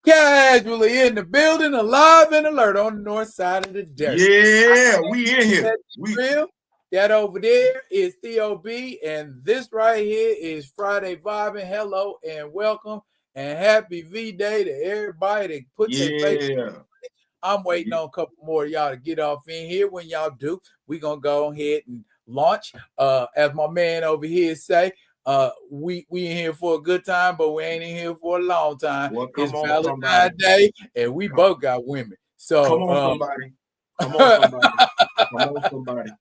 Casually in the building, alive and alert on the north side of the desert. Yeah, we in here. That over there is Theo B, and this right here is Friday Vibin. Hello and welcome, and happy V-Day to everybody that put their face. I'm waiting on a couple more of y'all to get off in here. When y'all do, we're going to go ahead and launch. As my man over here say, we in here for a good time, but we ain't in here for a long time. Well, it's Valentine Day, and we both got women. So come on, somebody. Come on, somebody.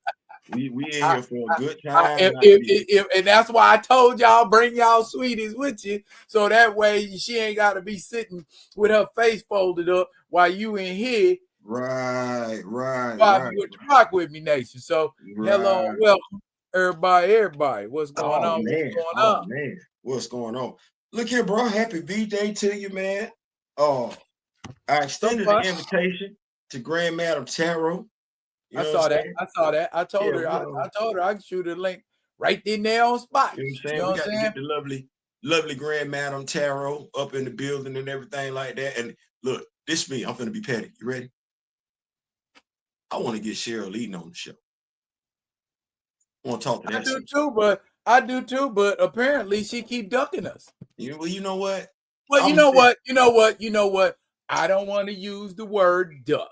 We in here for a good time. And that's why I told y'all bring y'all sweeties with you, so that way she ain't got to be sitting with her face folded up while you in here. Right. Rock with me, nation. So hello and welcome, everybody. What's going on? Man, what's going on? Look here, bro. Happy V-Day to you, man. I extended an invitation to Grand Madam Tarot. I saw that. I told her. I told her I could shoot a link right there on spot. You know what I'm saying? We got to get the lovely Grand Madam Tarot up in the building and everything like that. And look, this me. I'm gonna be petty. You ready? I want to get Cheryl Eaton on the show. I want to talk to that. I do too, but apparently she keep ducking us. You know what? Well, you know what? I don't want to use the word duck.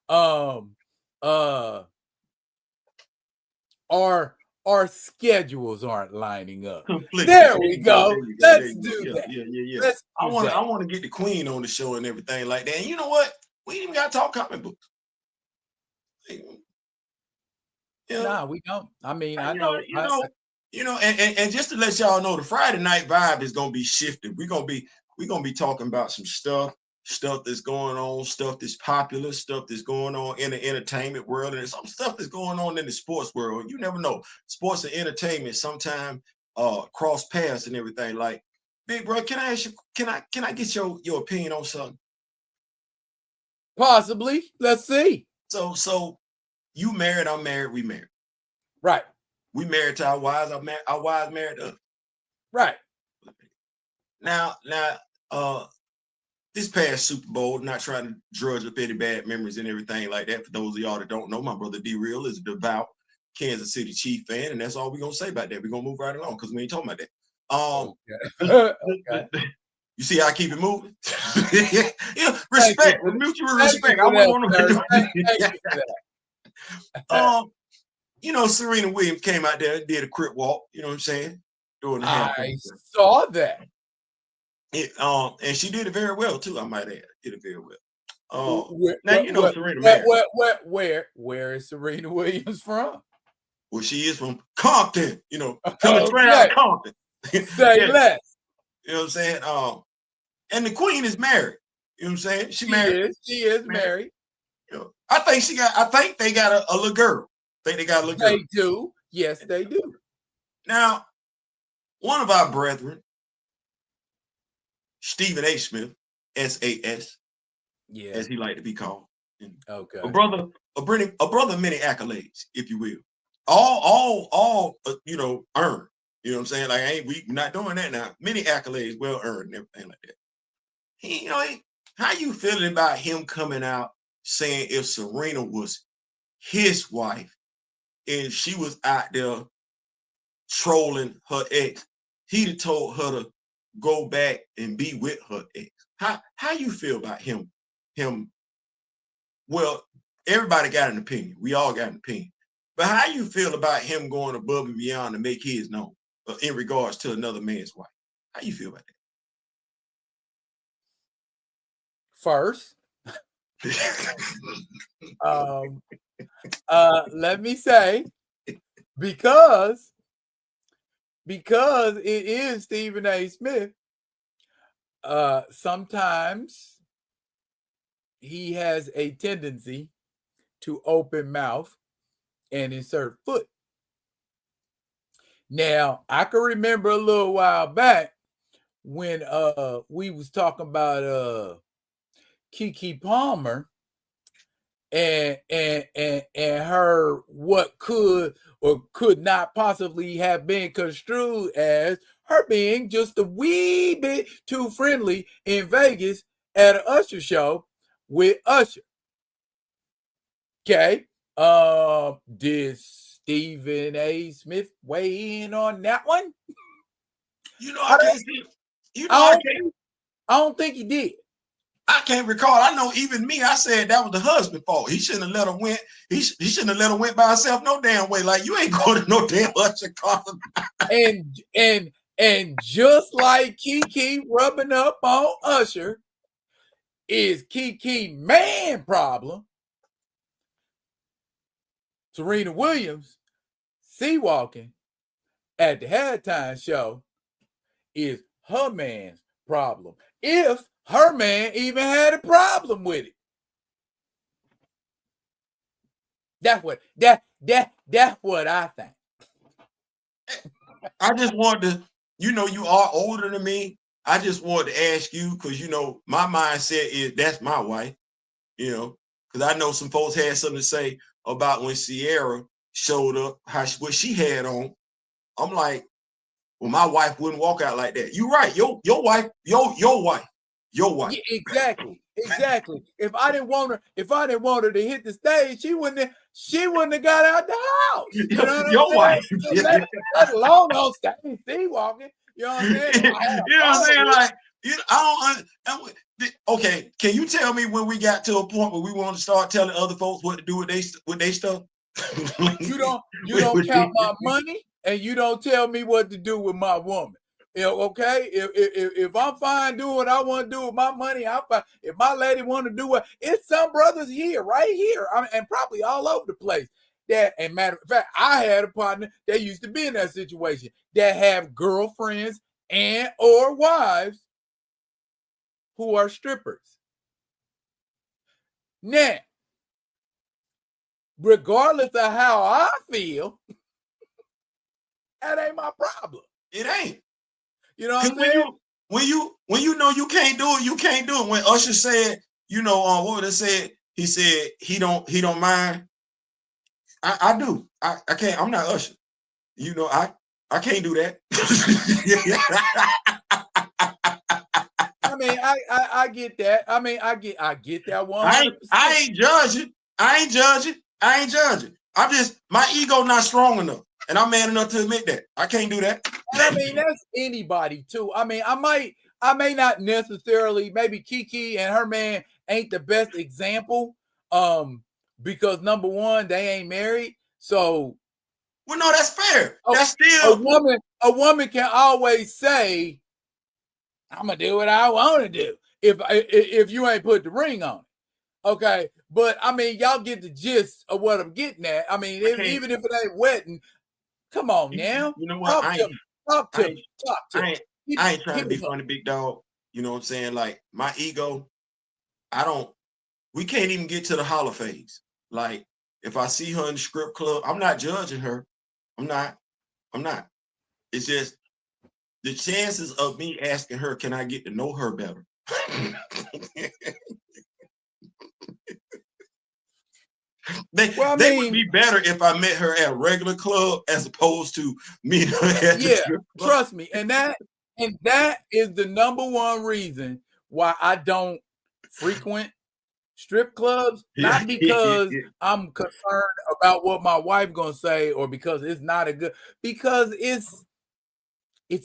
Our schedules aren't lining up. There we go. Let's do that. Yeah. I want to get the queen on the show and everything like that. And you know what? We ain't even got to talk comic books. Nah, we don't. I mean, I know. And just to let y'all know, the Friday night vibe is gonna be shifted. We're gonna be talking about some stuff that's going on, stuff that's popular, stuff that's going on in the entertainment world, and some stuff that's going on in the sports world. You never know. Sports and entertainment sometimes cross paths and everything. Like, big bro, can I ask you? Can I get your opinion on something? Possibly. Let's see. So you married, I'm married, we married. Right. We married to our wives, our wives married to us. Right. Now, this past Super Bowl, not trying to drudge up any bad memories and everything like that. For those of y'all that don't know, my brother D-Real is a devout Kansas City Chiefs fan, and that's all we're gonna say about that. We're gonna move right along because we ain't talking about that. Okay. You see how I keep it moving? Respect, mutual respect. I wouldn't want to. Serena Williams came out there and did a crip walk. You know what I'm saying? I saw that. And she did it very well too. I might add, did it very well. Serena. Where is Serena Williams from? Well, she is from Compton. Coming straight out of Compton. Say less. You know what I'm saying? And the queen is married. You know what I'm saying? She is married. I think they got a little girl. They got a little girl. They do. Yes, they do. Now, one of our brethren, Stephen A. Smith, SAS, as he like to be called. Okay. A brother of many accolades, if you will. All earned. You know what I'm saying? Like, we not doing that now. Many accolades, well earned, and everything like that. How you feeling about him coming out saying if Serena was his wife and she was out there trolling her ex, he'd have told her to go back and be with her ex? How you feel about him? Well, everybody got an opinion. We all got an opinion. But how you feel about him going above and beyond to make his known in regards to another man's wife? How you feel about that? First, let me say, because it is Stephen A. Smith, sometimes he has a tendency to open mouth and insert foot. Now, I can remember a little while back when we was talking about Keke Palmer and her what could or could not possibly have been construed as her being just a wee bit too friendly in Vegas at an Usher show with Usher. Okay. Did Stephen A. Smith weigh in on that one? I can't see. I don't think he did. I can't recall. I know even me, I said that was the husband's fault. He shouldn't have let her win. He shouldn't have let her win by herself no damn way. Like, you ain't going to no damn Usher concert. And just like Kiki rubbing up on Usher is Kiki man problem. Serena Williams sea-walking at the halftime show is her man's problem. If her man even had a problem with it. That's what I think. I just wanted to, you are older than me. I just wanted to ask you, because my mindset is that's my wife, because I know some folks had something to say about when Sierra showed up, what she had on. I'm like, well, my wife wouldn't walk out like that. You're right. Your wife. Yeah, exactly. If I didn't want her to hit the stage, she wouldn't have got out the house. You know what your wife. Let alone on stage, sea walking. You know what I'm saying? You know what I'm saying? Like, I don't. Okay, can you tell me when we got to a point where we want to start telling other folks what to do with their stuff? You don't count my money, and you don't tell me what to do with my woman. Okay, if I'm fine doing what I want to do with my money, I'm fine. If my lady want to do what, it's some brothers here, right here, and probably all over the place. And matter of fact, I had a partner that used to be in that situation that have girlfriends and or wives who are strippers. Now, regardless of how I feel, that ain't my problem. It ain't. You know what I'm saying? When you know you can't do it, you can't do it. When Usher said, what would it say? He said he don't mind. I do. I can't. I'm not Usher. I can't do that. I mean, I get that. I mean, I get that 100%. I ain't judging. I'm just, my ego not strong enough, and I'm man enough to admit that I can't do that. And I mean, that's anybody too. I mean, I may not necessarily, maybe Kiki and her man ain't the best example, because number one, they ain't married. So, well, no, that's fair. That's still a woman can always say, "I'm gonna do what I want to do." If you ain't put the ring on it, okay. But I mean, y'all get the gist of what I'm getting at. I mean, even if it ain't wetting, come on now. You know what? Talk to me. I ain't trying to be funny, big dog. You know what I'm saying? Like, my ego, we can't even get to the holler phase. Like, if I see her in the strip club, I'm not judging her. I'm not. It's just the chances of me asking her, can I get to know her better? They would be better if I met her at a regular club as opposed to meeting her at the strip club. Trust me. And that is the number one reason why I don't frequent strip clubs. Not because I'm concerned about what my wife gonna say or because it's not because it's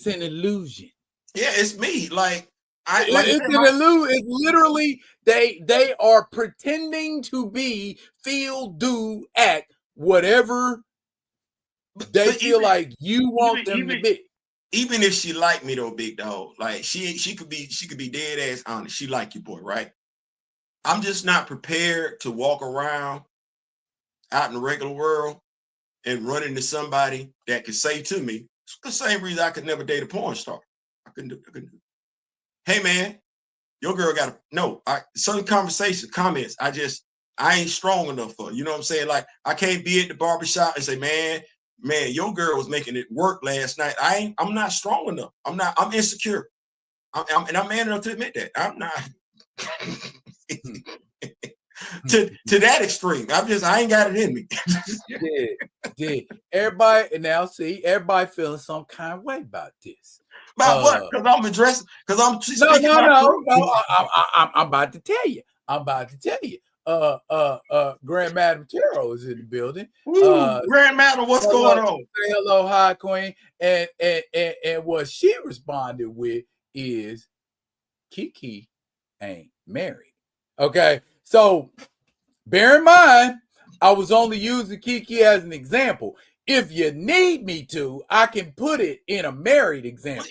an illusion. Yeah, it's me. Like, it's an illusion. It's literally they are pretending to be, feel, do, act, whatever they feel like you want them to be. Even if she like me though, big dog, like she could be dead ass honest. She like you, boy, right? I'm just not prepared to walk around out in the regular world and run into somebody that could say to me, it's the same reason I could never date a porn star. I couldn't do it. Hey man, your girl got certain comments, I ain't strong enough for. You know what I'm saying? Like, I can't be at the barbershop and say, man, your girl was making it work last night. I'm not strong enough. I'm insecure. And I'm man enough to admit that. I'm not to that extreme. I ain't got it in me. Yeah. Everybody feeling some kind of way about this. About what? Because I'm addressing. Because I'm speaking my truth. No. I'm about to tell you. Grand Madam Tarot is in the building. Grand Madam, what's going on? Say hello, hi, Queen. And what she responded with is Kiki ain't married. Okay, so bear in mind, I was only using Kiki as an example. If you need me to, I can put it in a married example.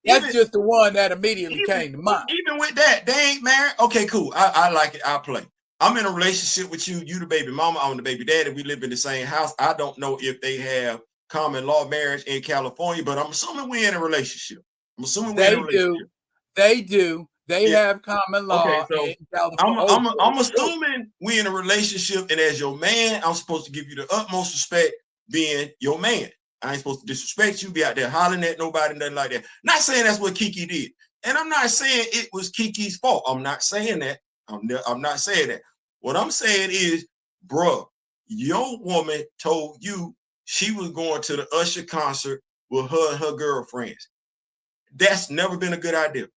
That's just the one that immediately came to mind. Even with that, they ain't married. Okay, cool. I like it. I'll play. I'm in a relationship with you. You the baby mama. I'm the baby daddy. We live in the same house. I don't know if they have common law marriage in California, but I'm assuming we're in a relationship. I'm assuming we're in a relationship. They do. They have common law in California. I'm assuming we're in a relationship, and as your man, I'm supposed to give you the utmost respect being your man. I ain't supposed to disrespect you, be out there hollering at nobody, nothing like that. Not saying that's what Kiki did. And I'm not saying it was Kiki's fault. I'm not saying that. I'm not saying that. What I'm saying is, bruh, your woman told you she was going to the Usher concert with her and her girlfriends. That's never been a good idea.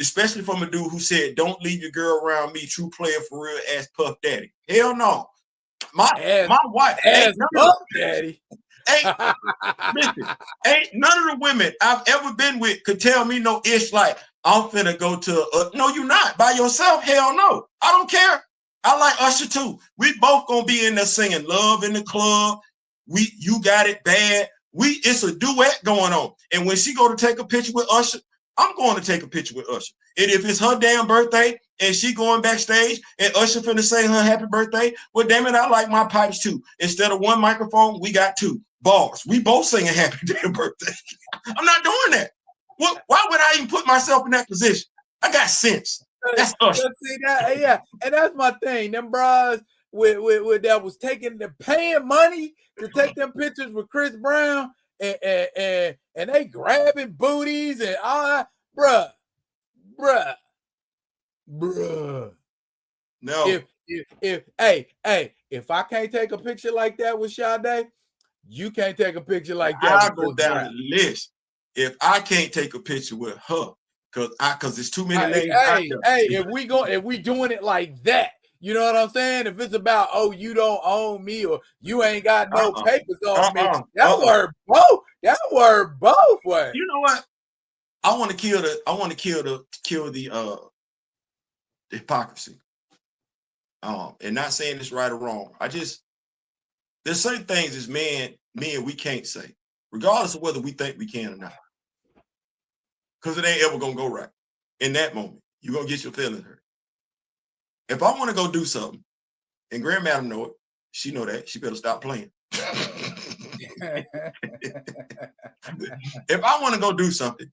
Especially from a dude who said, don't leave your girl around me, true player for real, ass Puff Daddy. Hell no. My wife ain't Puff Daddy. Listen, ain't none of the women I've ever been with could tell me no ish like I'm finna go to no, you're not by yourself. Hell no. I don't care. I like Usher too. We both gonna be in there singing Love in the Club. You got it bad. It's a duet going on. And when she go to take a picture with Usher, I'm going to take a picture with Usher. And if it's her damn birthday and she going backstage and Usher finna say her happy birthday, well, damn it, I like my pipes too. Instead of one microphone, we got two bars. We both singing happy damn birthday. I'm not doing that. Why would I even put myself in that position? I got sense. That's Usher. See that? Yeah, and that's my thing. Them bras with that was paying money to take them pictures with Chris Brown and they grabbing booties and all that, bruh. No. If I can't take a picture like that with Sade, you can't take a picture like that. I'll go down the list. If I can't take a picture with her, because it's too many names. If we doing it like that, you know what I'm saying? If it's about, oh, you don't own me or you ain't got no papers on me, that word both. That word both ways. You know what? I want to kill the hypocrisy. And not saying it's right or wrong. There's certain things as men we can't say, regardless of whether we think we can or not. Because it ain't ever gonna go right. In that moment, you're gonna get your feelings hurt. If I want to go do something, and Grand Madam know it, she know that, she better stop playing. If I want to go do something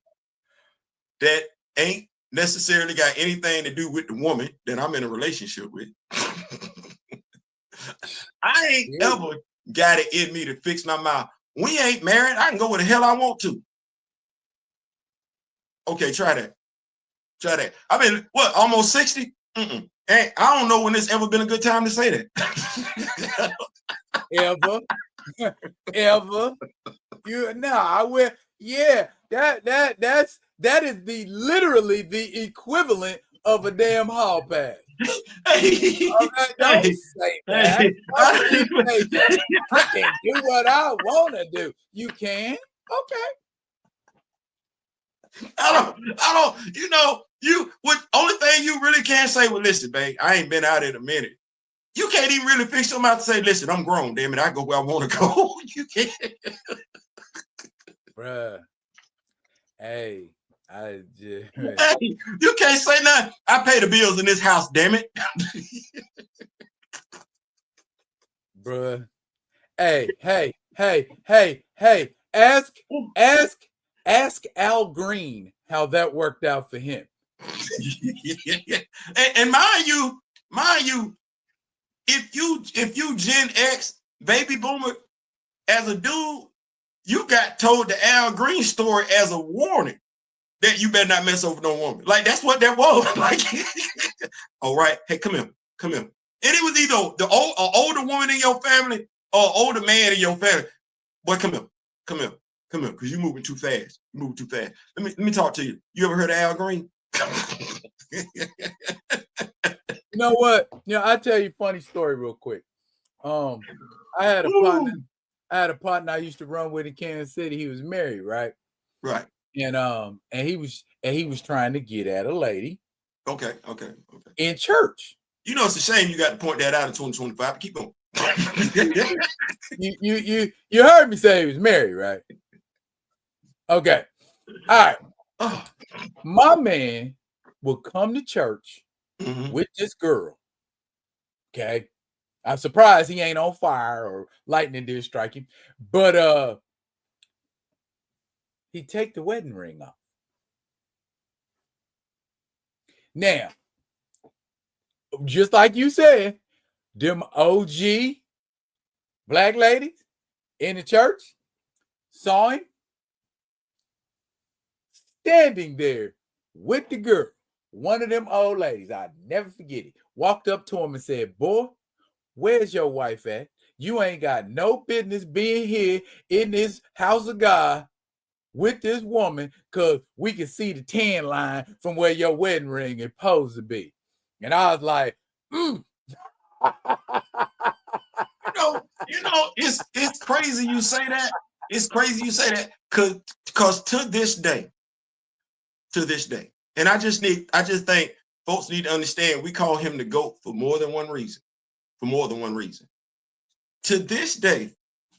that ain't necessarily got anything to do with the woman that I'm in a relationship with, I ain't ever got it in me to fix my mouth. We ain't married. I can go where the hell I want to. Okay, try that. I mean, what, almost 60? And I don't know when it's ever been a good time to say that. Ever. I will. Yeah, that is literally the equivalent of a damn hall pass. Don't say that. I can do what I want to do. You can? Okay. I don't, only thing you really can't say, well, listen, babe, I ain't been out in a minute. You can't even really fix your mouth to say, listen, I'm grown, damn it, I go where I want to go. You can't. Bruh. Hey, you can't say nothing. I pay the bills in this house, damn it. Bruh. Hey. Ask Al Green how that worked out for him. And mind you, if you Gen X baby boomer as a dude, you got told the Al Green story as a warning that you better not mess over no woman. Like, that's what that was. Like, all right, hey, come here. And it was either an older woman in your family or an older man in your family. Boy, come here. Come here, because you're moving too fast. You're moving too fast. Let me talk to you. You ever heard of Al Green? You know what? I'll tell you a funny story real quick. I had a partner. I used to run with in Kansas City. He was married, right? Right. And he was trying to get at a lady. Okay. In church. It's a shame you got to point that out in 2025. Keep going. you heard me say he was married, right? Okay. All right. Oh. My man will come to church with this girl. Okay. I'm surprised he ain't on fire or lightning didn't strike him. But he take the wedding ring off. Now, just like you said, them OG black ladies in the church saw him standing there with the girl. One of them old ladies, I'll never forget it, walked up to him and said, "Boy, where's your wife at? You ain't got no business being here in this house of God with this woman, because we can see the tan line from where your wedding ring is supposed to be." And I was like, It's crazy you say that. It's crazy you say that, because to this day, and I just think folks need to understand, we call him the GOAT for more than one reason. To this day,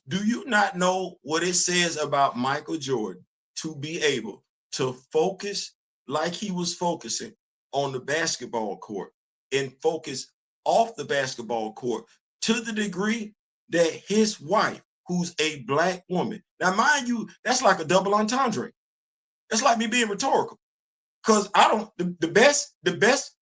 do you not know what it says about Michael Jordan to be able to focus like he was focusing on the basketball court and focus off the basketball court to the degree that his wife, who's a black woman, now mind you, that's like a double entendre. That's like me being rhetorical, because the best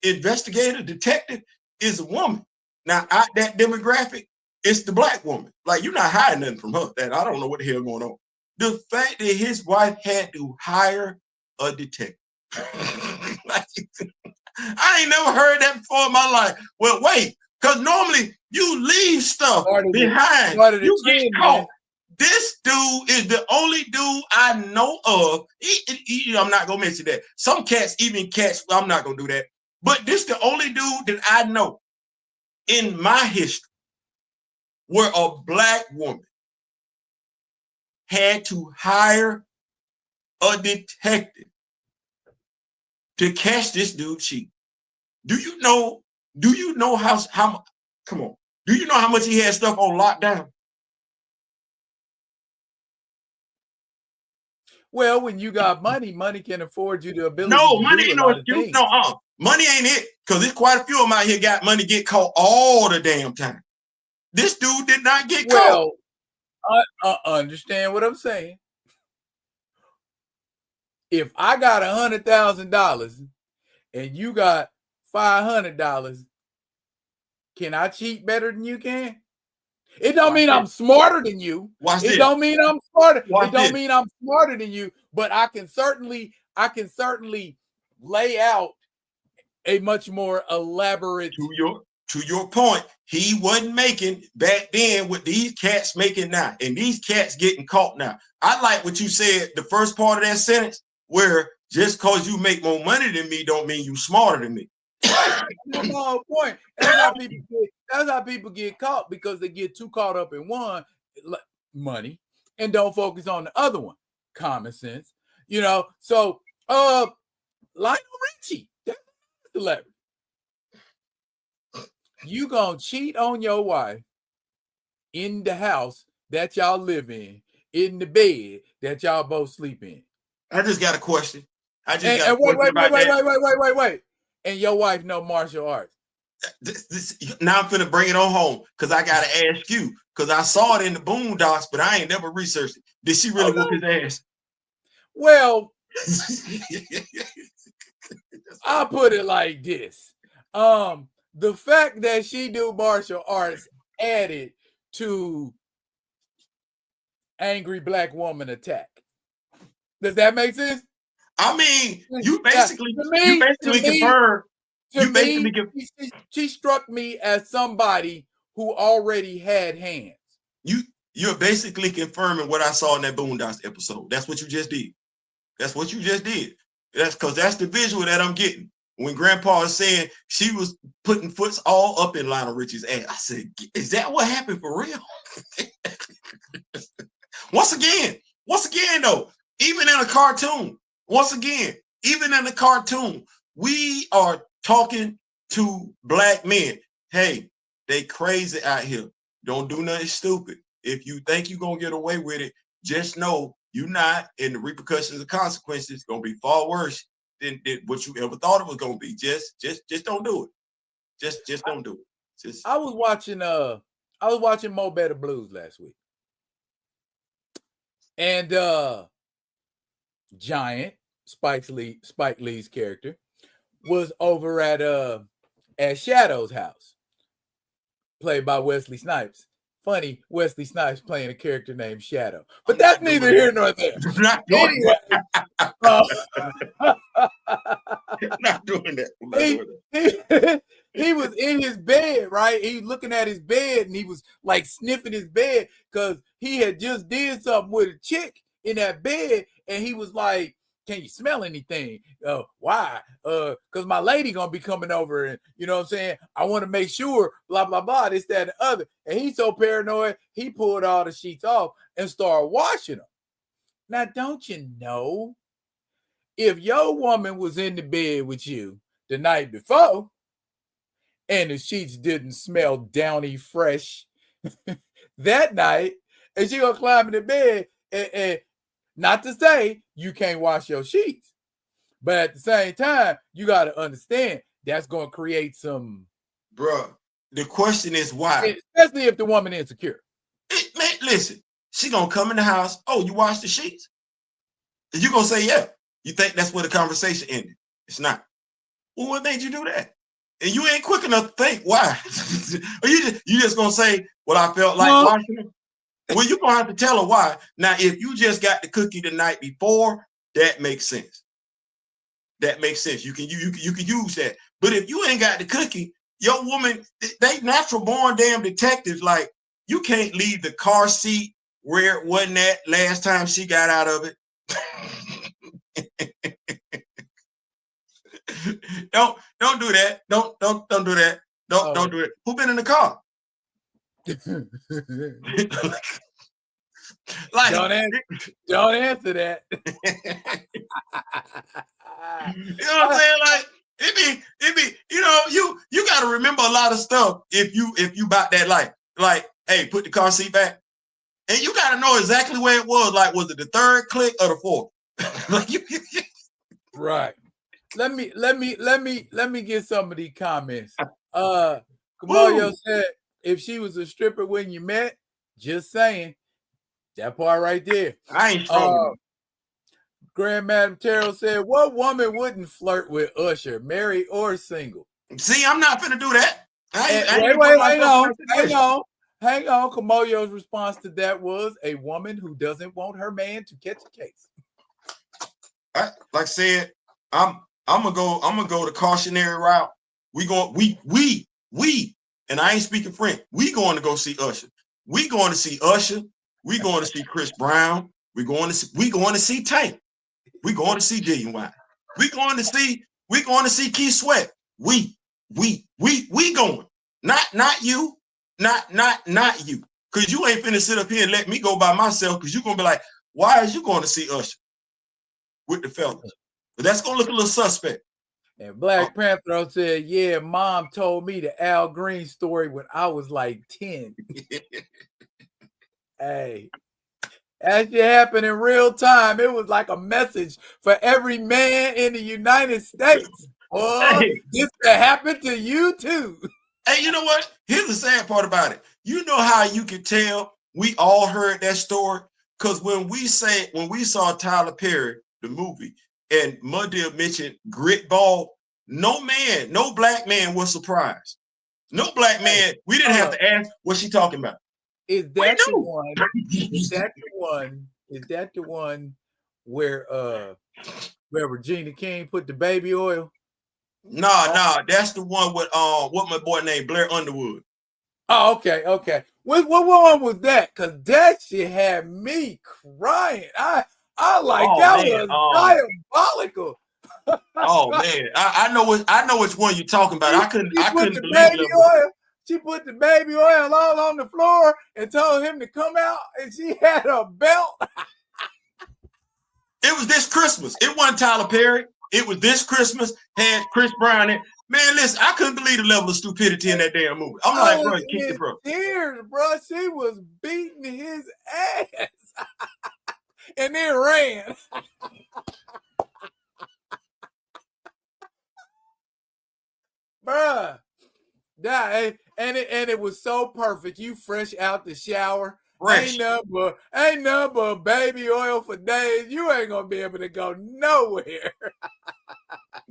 investigator, detective is a woman. Now, that demographic, it's the black woman. Like, you're not hiding nothing from her. That I don't know what the hell going on. The fact that his wife had to hire a detective. I ain't never heard that before in my life. Well, wait, because normally you leave stuff behind. You get caught. Man. This dude is the only dude I know of. I'm not going to mention that. Some cats even catch, I'm not going to do that. But this the only dude that I know in my history where a black woman had to hire a detective to catch this dude cheating. Do you know how come on? Do you know how much he had stuff on lockdown? Well, when you got money can afford you the ability to money do ain't no excuse. No, money ain't it, because there's quite a few of them out here got money get caught all the damn time. This dude did not get caught. I understand what I'm saying. If I got $100,000 and you got $500, can I cheat better than you can? It don't mean I'm smarter than you. It don't mean I'm smarter. It don't mean I'm smarter than you, but I can certainly lay out a much more elaborate. To your point, he wasn't making back then what these cats making now, and these cats getting caught now. I like what you said, the first part of that sentence, where just because you make more money than me don't mean you smarter than me. That's the whole point. That's how people get caught, because they get too caught up in one, money, and don't focus on the other one, common sense. So Lionel Richie, that's the celebrity. You gonna cheat on your wife in the house that y'all live in the bed that y'all both sleep in. I just got a question. Wait. And your wife know martial arts. Now I'm finna bring it on home, because I gotta ask you, because I saw it in the Boondocks, but I ain't never researched it. Did she really whoop his ass? Well, I'll put it like this. The fact that she do martial arts added to angry black woman attack. Does that make sense? I mean, you basically confirmed. She struck me as somebody who already had hands. you're basically confirming what I saw in that Boondocks episode. That's what you just did. That's what you just did. That's because that's the visual that I'm getting. When Grandpa is saying she was putting foots all up in Lionel Richie's ass, I said, is that what happened for real? Once again, though, even in a cartoon, we are talking to black men. Hey, they crazy out here. Don't do nothing stupid. If you think you're going to get away with it, just know you're not, and the repercussions and consequences going to be far worse than what you ever thought it was going to be. Just don't do it. Just don't do it. I was watching Mo Better Blues last week. And Giant, Spike Lee's character, was over at Shadow's house, played by Wesley Snipes. Funny, Wesley Snipes playing a character named Shadow. But that's neither here nor there. Anyway, not doing that. He was in his bed, right? He was looking at his bed and he was like sniffing his bed because he had just did something with a chick in that bed, and he was like, can you smell anything? Why? Because my lady gonna be coming over, and you know what I'm saying? I want to make sure, blah, blah, blah, this, that, and the other. And he's so paranoid, he pulled all the sheets off and started washing them. Now, don't you know, if your woman was in the bed with you the night before and the sheets didn't smell downy fresh that night, and she gonna climb in the bed, and not to say you can't wash your sheets, but at the same time, you got to understand that's going to create some. Bruh, the question is why? Especially if the woman is insecure. Man, listen, she going to come in the house. Oh, you wash the sheets? And you going to say, yeah. You think that's where the conversation ended. It's not. Well, what made you do that? And you ain't quick enough to think why. Or you just going to say, well, I felt like washing them. Well, you're going to have to tell her why. Now, if you just got the cookie the night before, that makes sense. That makes sense. You can use that. But if you ain't got the cookie, your woman, they natural born damn detectives. Like, you can't leave the car seat where it wasn't at last time she got out of it. Don't do that. Don't do that. Don't do it. Who been in the car? Like, don't answer that. You know what I'm saying? Like, it be, you know, you got to remember a lot of stuff if you about that life. Like, hey, put the car seat back, and you got to know exactly where it was. Like, was it the third click or the fourth? Like, right. Let me get some of these comments. Kamoyo said, if she was a stripper when you met, just saying. That part right there. I ain't strong. Grand Madam Terrell said, what woman wouldn't flirt with Usher, married or single? See, I'm not finna do that. Hang on. Kamoyo's response to that was a woman who doesn't want her man to catch a case. Like I said, I'm gonna go the cautionary route. We, and I ain't speaking French. We going to go see Usher. We going to see Usher. We going to see Chris Brown. We going to see Tank. We going to see Genuine. We going to see Keith Sweat. We going. Not you. Not you. Because you ain't finna sit up here and let me go by myself, because you're gonna be like, why is you going to see Usher with the fellas? But that's gonna look a little suspect. And Black Panther said, yeah, mom told me the Al Green story when I was like 10. Hey, that shit happened in real time. It was like a message for every man in the United States. Oh, this could happen to you too. Hey, you know what? Here's the sad part about it. You know how you can tell we all heard that story? Because when we saw Tyler Perry, the movie, and Muddy mentioned grit ball, no black man was surprised. No black man, we didn't have to ask what she talking about. Is that the one? Is that the one where Regina King put the baby oil? Nah, that's the one with what my boy named Blair Underwood. Oh, okay. What one was that? Cause that shit had me crying. I like Oh that man, was diabolical. oh man, I know which one you're talking about. I couldn't Put the believe the baby level. oil. She put the baby oil all on the floor and told him to come out, and she had a belt. It was this Christmas. It wasn't Tyler Perry. It was this Christmas. Had Chris Brown in. Man, listen, I couldn't believe the level of stupidity in that damn movie. I'm like, bro, you kicked it, bro. Tears, bro. She was beating his ass, and then ran. Bruh. Yeah, and it was so perfect. You fresh out the shower. Fresh. Ain't nothing but baby oil for days. You ain't gonna be able to go nowhere.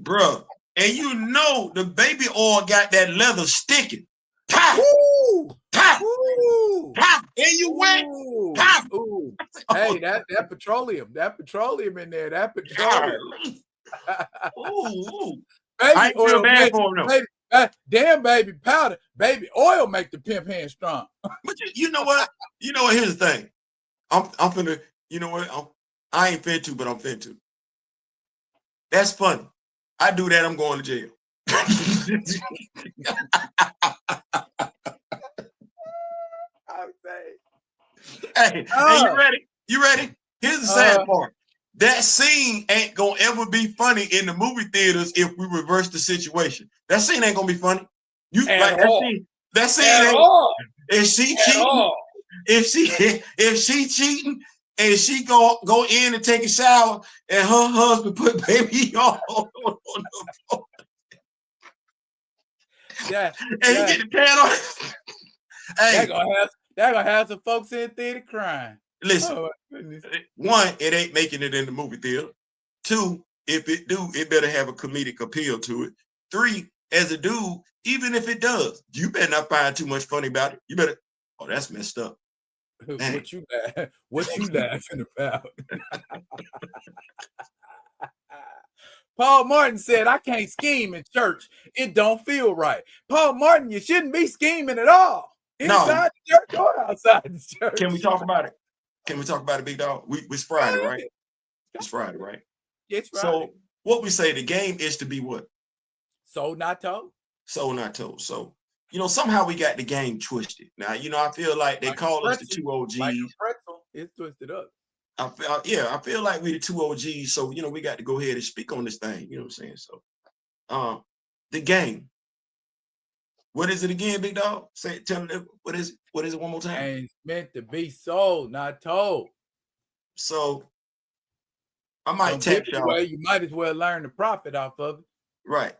Bruh. And you know the baby oil got that leather sticking. Pop! Woo! Pop! Woo! Pop! And you went. Ooh. Pop! Ooh. Hey, that petroleum in there. That petroleum. Ooh. Baby I oil feel bad for him. Damn baby powder. Baby oil make the pimp hand strong. But you know what? You know what? Here's the thing. I'm finna, you know what? I ain't fin to, but I'm fin to. That's funny. I do that, I'm going to jail. Hey, you ready? You ready? Here's the sad part. That scene ain't gonna ever be funny in the movie theaters if we reverse the situation. That scene ain't gonna be funny. You like that scene ain't. If she cheating, if she cheating and she go in and take a shower and her husband put baby on the floor. Yeah. And you get the pan on. Hey, they're gonna have some folks in the theater crying. Listen, one, it ain't making it in the movie theater. Two, if it do, it better have a comedic appeal to it. Three, as a dude, even if it does, you better not find too much funny about it. You better, oh, that's messed up. What you laughing about? Paul Martin said, I can't scheme in church. It don't feel right. Paul Martin, you shouldn't be scheming at all. Inside the church or outside the church. Can we talk about it? Can we talk about it, big dog? It's Friday, right? It's Friday, right? It's Friday. So what we say, the game is to be what? Sold, not told. Sold, not told. So, you know, somehow we got the game twisted. Now, you know, I feel like they call us the two OGs. Like a pretzel, it's twisted up. I feel like we the two OGs. So, you know, we got to go ahead and speak on this thing. You know what I'm saying? So, the game. What is it again, big dog? Tell me what is it? What is it one more time? And it's meant to be sold, not told. So I might tax y'all. You might as well learn the profit off of it. Right.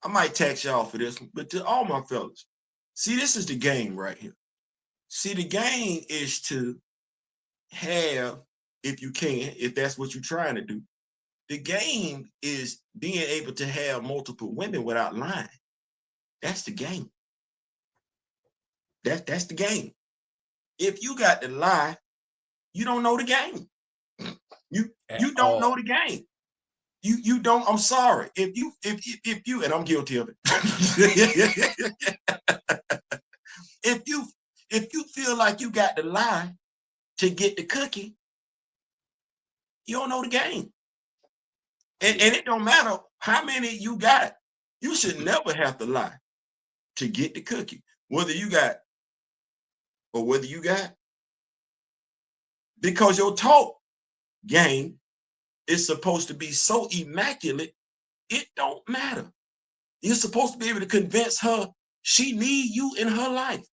I might tax y'all for this one, but to all my fellas, see, this is the game right here. See, the game is to have, if you can, if that's what you're trying to do. The game is being able to have multiple women without lying. That's the game. That's the game. If you got to lie, you don't know the game. You don't know the game. You don't. I'm sorry. If you and I'm guilty of it. if you feel like you got to lie to get the cookie, you don't know the game. And it don't matter how many you got. You should never have to lie to get the cookie, whether you got or whether you got, because your talk game is supposed to be so immaculate, it don't matter. You're supposed to be able to convince her she need you in her life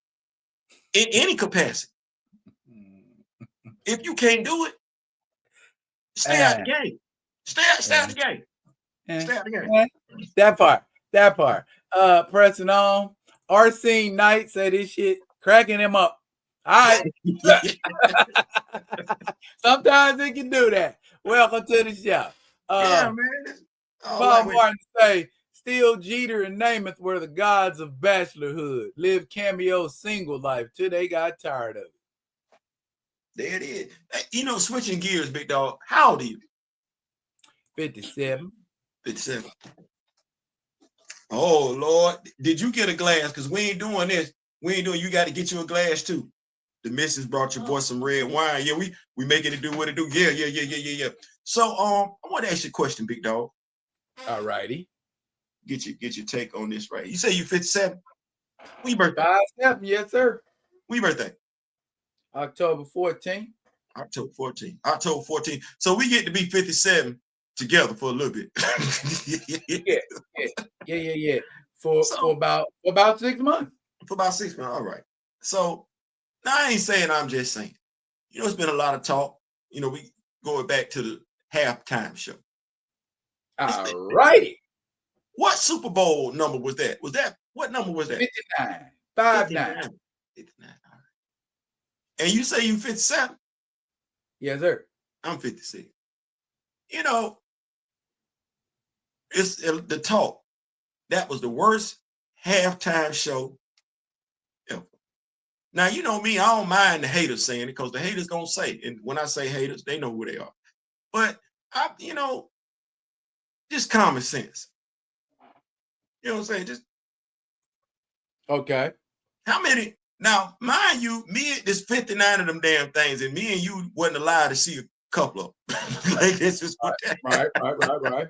in any capacity. If you can't do it, stay out the game. Stay out the game. Stay out the game. That part. Pressing on. Arsene Knight said this shit cracking him up. All right. Sometimes it can do that. Welcome to the show. Yeah, man. Paul Martin say, Steele, Jeter, and Namath were the gods of bachelorhood. Lived cameo single life till they got tired of it. There it is. You know, switching gears, big dog. How old are you? 57. 57. Oh, Lord. Did you get a glass? Because we ain't doing this. We ain't doing. You got to get you a glass too. The missus brought your boy some red wine. Yeah, we making it do what it do. Yeah. So I want to ask you a question, big dog. All righty. Get your take on this, right? You say you 57. When your birthday? 57, yes, sir. When your birthday? October 14th. October 14th. October 14th. So we get to be 57 together for a little bit. Yeah. For about 6 months. For about 6 months. All right. So now I ain't saying, I'm just saying. You know, it's been a lot of talk. You know, we going back to the halftime show. All righty. What Super Bowl number was that? What number was that? 59. 59. 59. And you say you 57? Yes, sir. I'm 56. You know, it's the talk. That was the worst halftime show ever. Now, you know me, I don't mind the haters saying it because the haters gonna say it. And when I say haters, they know who they are. But just common sense. You know what I'm saying? Just okay. How many? Now, mind you, there's 59 of them damn things, and me and you wasn't allowed to see a couple of them. Like this is right.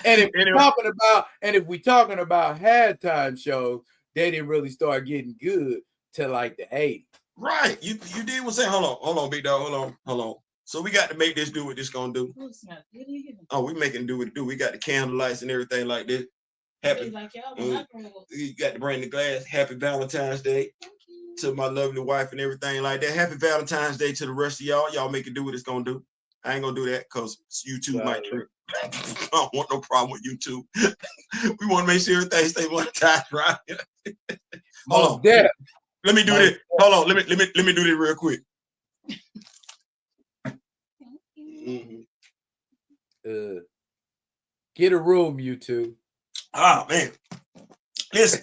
And if we're talking about halftime shows, they didn't really start getting good till like the 80s. Right. You did what say, hold on, big dog, hold on. So we got to make this do what this gonna do. Oh, we making it do what it do. We got the candle lights and everything like this. Happy, you got to bring the glass. Happy Valentine's Day to my lovely wife and everything like that. Happy Valentine's Day to the rest of y'all. Y'all make it do what it's gonna do. I ain't gonna do that because YouTube might trip. I don't want no problem with YouTube. We want to make sure everything stay monetized, right? Hold on. Let me do this. Hold on. Let me do this real quick. Get a room, YouTube. Oh man. Listen,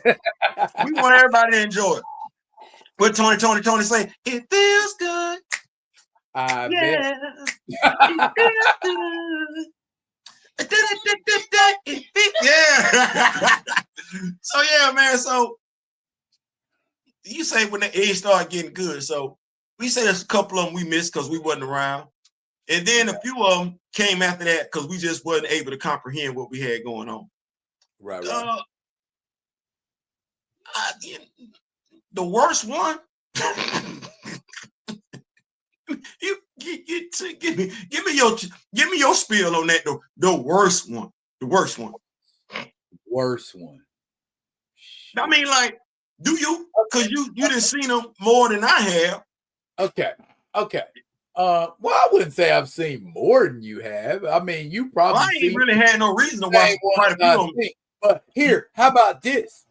we want everybody to enjoy it. What Tony say? It feels good. I bet. It feels good. Yeah. So yeah, man. So you say when the age started getting good. So we say there's a couple of them we missed because we wasn't around. And then a few of them came after that because we just wasn't able to comprehend what we had going on. Right. The worst one. Give me your spiel on that. The worst one. The worst one. Worst one. I mean, like, do you? Because you didn't see them more than I have. Okay. Well, I wouldn't say I've seen more than you have. I mean, you probably I ain't really had no reason to watch quite a few of them. But here, how about this?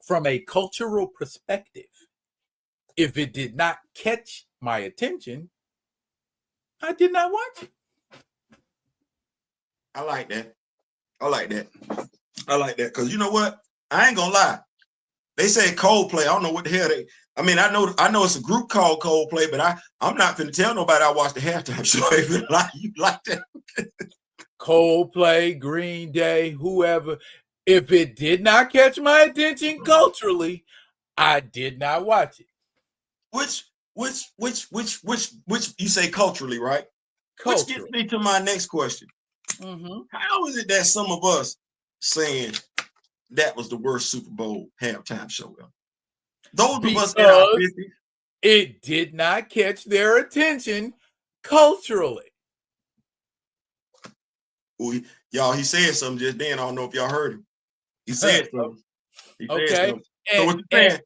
From a cultural perspective, if it did not catch my attention, I did not watch it. I like that. Because you know what? I ain't gonna lie. They say Coldplay. I don't know what the hell I know it's a group called Coldplay, but I'm not finna tell nobody I watched the halftime show. You like that? Coldplay, Green Day, whoever. If it did not catch my attention culturally, I did not watch it. Which you say culturally, right? Which gets me to my next question. How is it that some of us saying that was the worst Super Bowl halftime show ever? Those of us in our 50s. It did not catch their attention culturally. Ooh, y'all, he said something just then. I don't know if y'all heard him. He said something. So what you saying?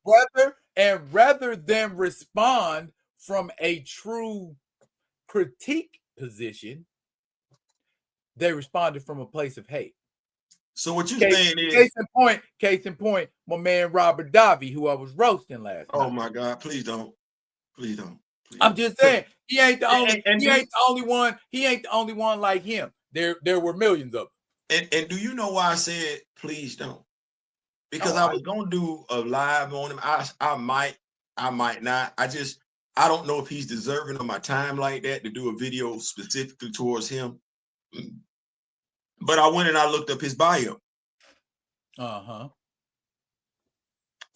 And rather than respond from a true critique position, they responded from a place of hate. So what you saying is case in point, my man Robert Davi, who I was roasting last night. Oh my God, please don't. I'm just saying he ain't the only He ain't the only one like him. There were millions of them. And do you know why I said please don't? Because I was gonna do a live on him. I might not. I don't know if he's deserving of my time like that to do a video specifically towards him. But I went and I looked up his bio.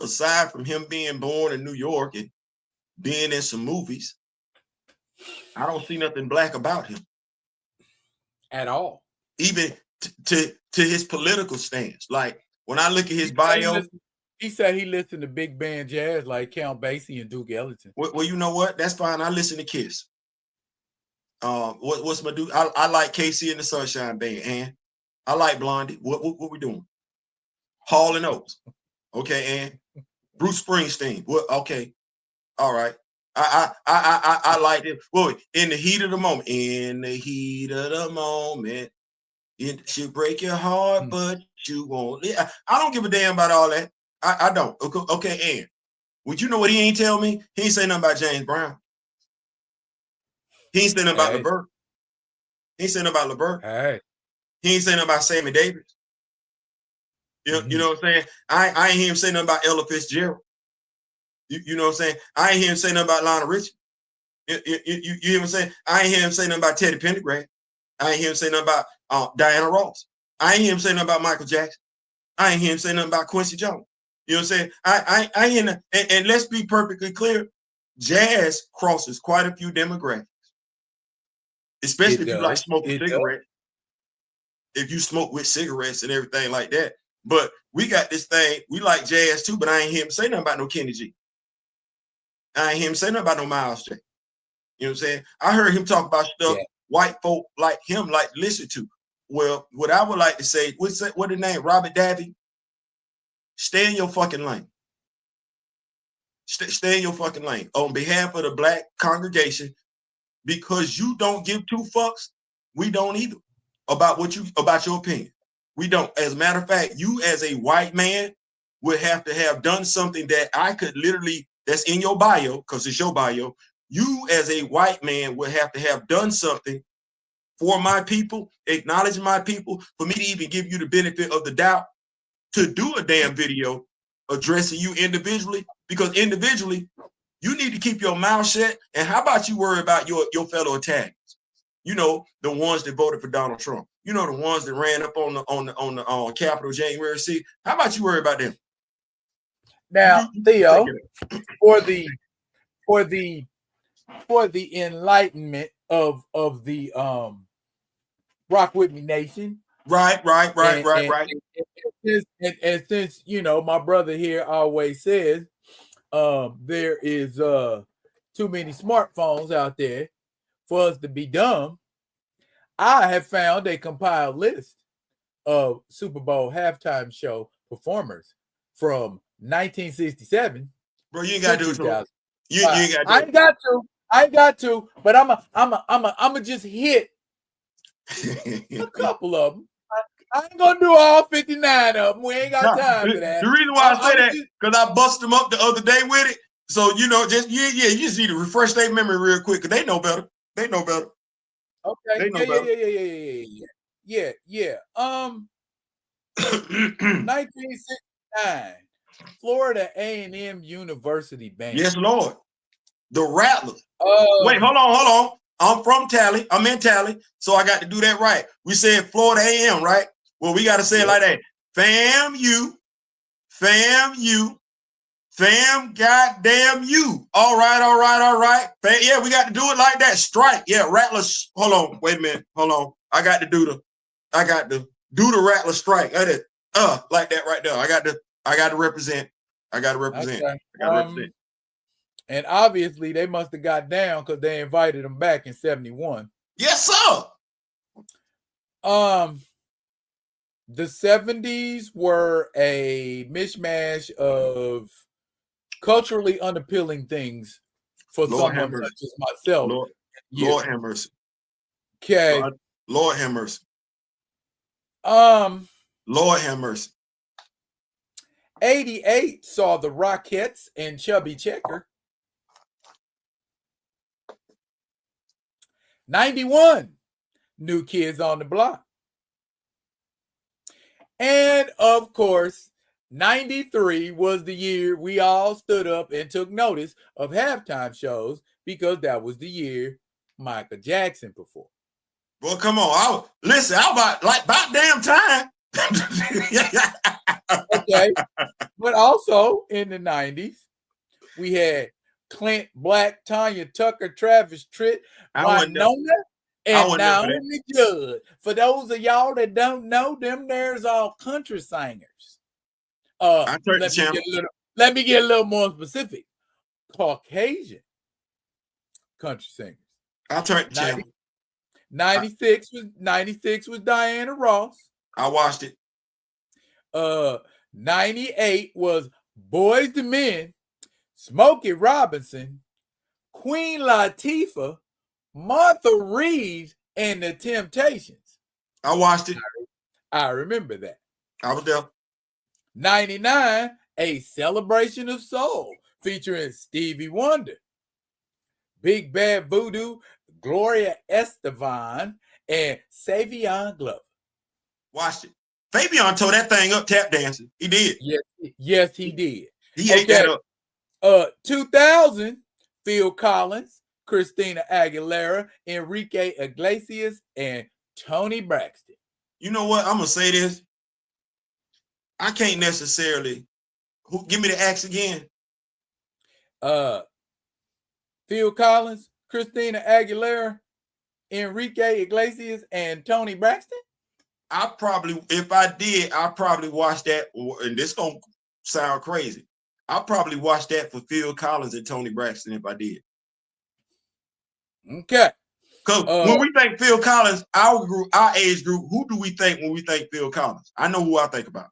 aside from him being born in New York and being in some movies, I don't see nothing black about him at all. Even to his political stance. Like when I look at his bio, he said he listened to big band jazz like Count Basie and Duke Ellington. Well, you know what? That's fine. I listen to Kiss. What's my dude? I like KC and the Sunshine Band, and I like Blondie. What we doing? Hall and Oates. Okay, and Bruce Springsteen. What? Okay, all right. I like it. Well, in the heat of the moment. In the heat of the moment, it should break your heart, but you won't. I don't give a damn about all that. I don't. Okay, and would you know what he ain't tell me? He ain't say nothing about James Brown. He ain't saying about LeBert. He ain't saying about LeBert. He ain't saying about Sammy Davis. You know what I'm saying? I ain't hear him say nothing about Ella Fitzgerald. You know what I'm saying? I ain't hear him say nothing about Lionel Richie. You hear what I'm saying? I ain't hear him say nothing about Teddy Pendergrass. I ain't hear him say nothing about Diana Ross. I ain't hear him say nothing about Michael Jackson. I ain't hear him say nothing about Quincy Jones. You know what I'm saying? I hear and let's be perfectly clear, jazz crosses quite a few demographics. Especially if you like smoking cigarettes. If you smoke with cigarettes and everything like that. But we got this thing, we like jazz too, but I ain't hear him say nothing about no Kenny G. I ain't hear him say nothing about no Miles J. You know what I'm saying? I heard him talk about stuff white folk like him like listen to. Well, what I would like to say, what the name? Robert Davi? Stay in your fucking lane. Stay in your fucking lane. On behalf of the black congregation, because you don't give two fucks, we don't either about your opinion. We don't. As a matter of fact, you as a white man would have to have done something that I could literally, that's in your bio, because it's your bio. You as a white man would have to have done something for my people, acknowledge my people, for me to even give you the benefit of the doubt to do a damn video addressing you individually, because individually, you need to keep your mouth shut. And how about you worry about your fellow Italians? You know, the ones that voted for Donald Trump. You know, the ones that ran up on the Capitol January 6th. How about you worry about them? Now, Theo, for the enlightenment of the Rock With Me Nation. Right. And since you know, my brother here always says there is too many smartphones out there for us to be dumb, I have found a compiled list of Super Bowl halftime show performers from 1967. Bro, you ain't gotta do it. You ain't gotta do I ain't got to, but I'm just hit a couple of them. I ain't gonna do all 59 of them. We ain't got time for that. The reason why I say that, because I busted them up the other day with it. So, you know, just you just need to refresh their memory real quick, because they know better. They know better. Okay. They know better. Yeah. 1969, Florida A&M University Band. Yes, Lord. The Rattlers. Wait, hold on. I'm from Tally. I'm in Tally, so I got to do that right. We said Florida A&M, right? Well, we got to say it like that. Fam goddamn you. All right. Yeah, we got to do it like that. Strike. Yeah, Rattlers. Hold on. Wait a minute. Hold on. I got to do the Rattler strike. Like that right there. I got to represent. Okay. And obviously they must have got down because they invited them back in 71. Yes, sir. The 70s were a mishmash of culturally unappealing things for someone such as myself. Lord have mercy. Okay. Lord have mercy. Lord have mercy. 88 saw the Rockettes and Chubby Checker. 91, New Kids on the Block. And of course, 93 was the year we all stood up and took notice of halftime shows, because that was the year Michael Jackson performed. Well, come on. I was about damn time. Okay, but also in the 90s, we had Clint Black, Tanya Tucker, Travis Tritt, Winona, and Naomi Judd. For those of y'all that don't know, them there's all country singers. Let me get a little more specific. Caucasian country singers. I turned the channel. 96 was Diana Ross. I watched it. 98 was Boys to Men, Smokey Robinson, Queen Latifah, Martha Reeves, and the Temptations. I watched it. I remember that. I was there. 99, A Celebration of Soul, featuring Stevie Wonder, Big Bad Voodoo, Gloria Estefan, and Savion Glover. Watched it. Fabian tore that thing up tap dancing. He did. Yes, he did. He ate that up. 2000, Phil Collins, Christina Aguilera, Enrique Iglesias, and Tony Braxton. You know what? I'm gonna say this. I can't necessarily. Give me the acts again. Phil Collins, Christina Aguilera, Enrique Iglesias, and Tony Braxton. If I did, I probably watch that, and this gonna sound crazy. I probably watch that for Phil Collins and Tony Braxton if I did. Okay. Because when we think Phil Collins, our age group, who do we think when we think Phil Collins? I know who I think about.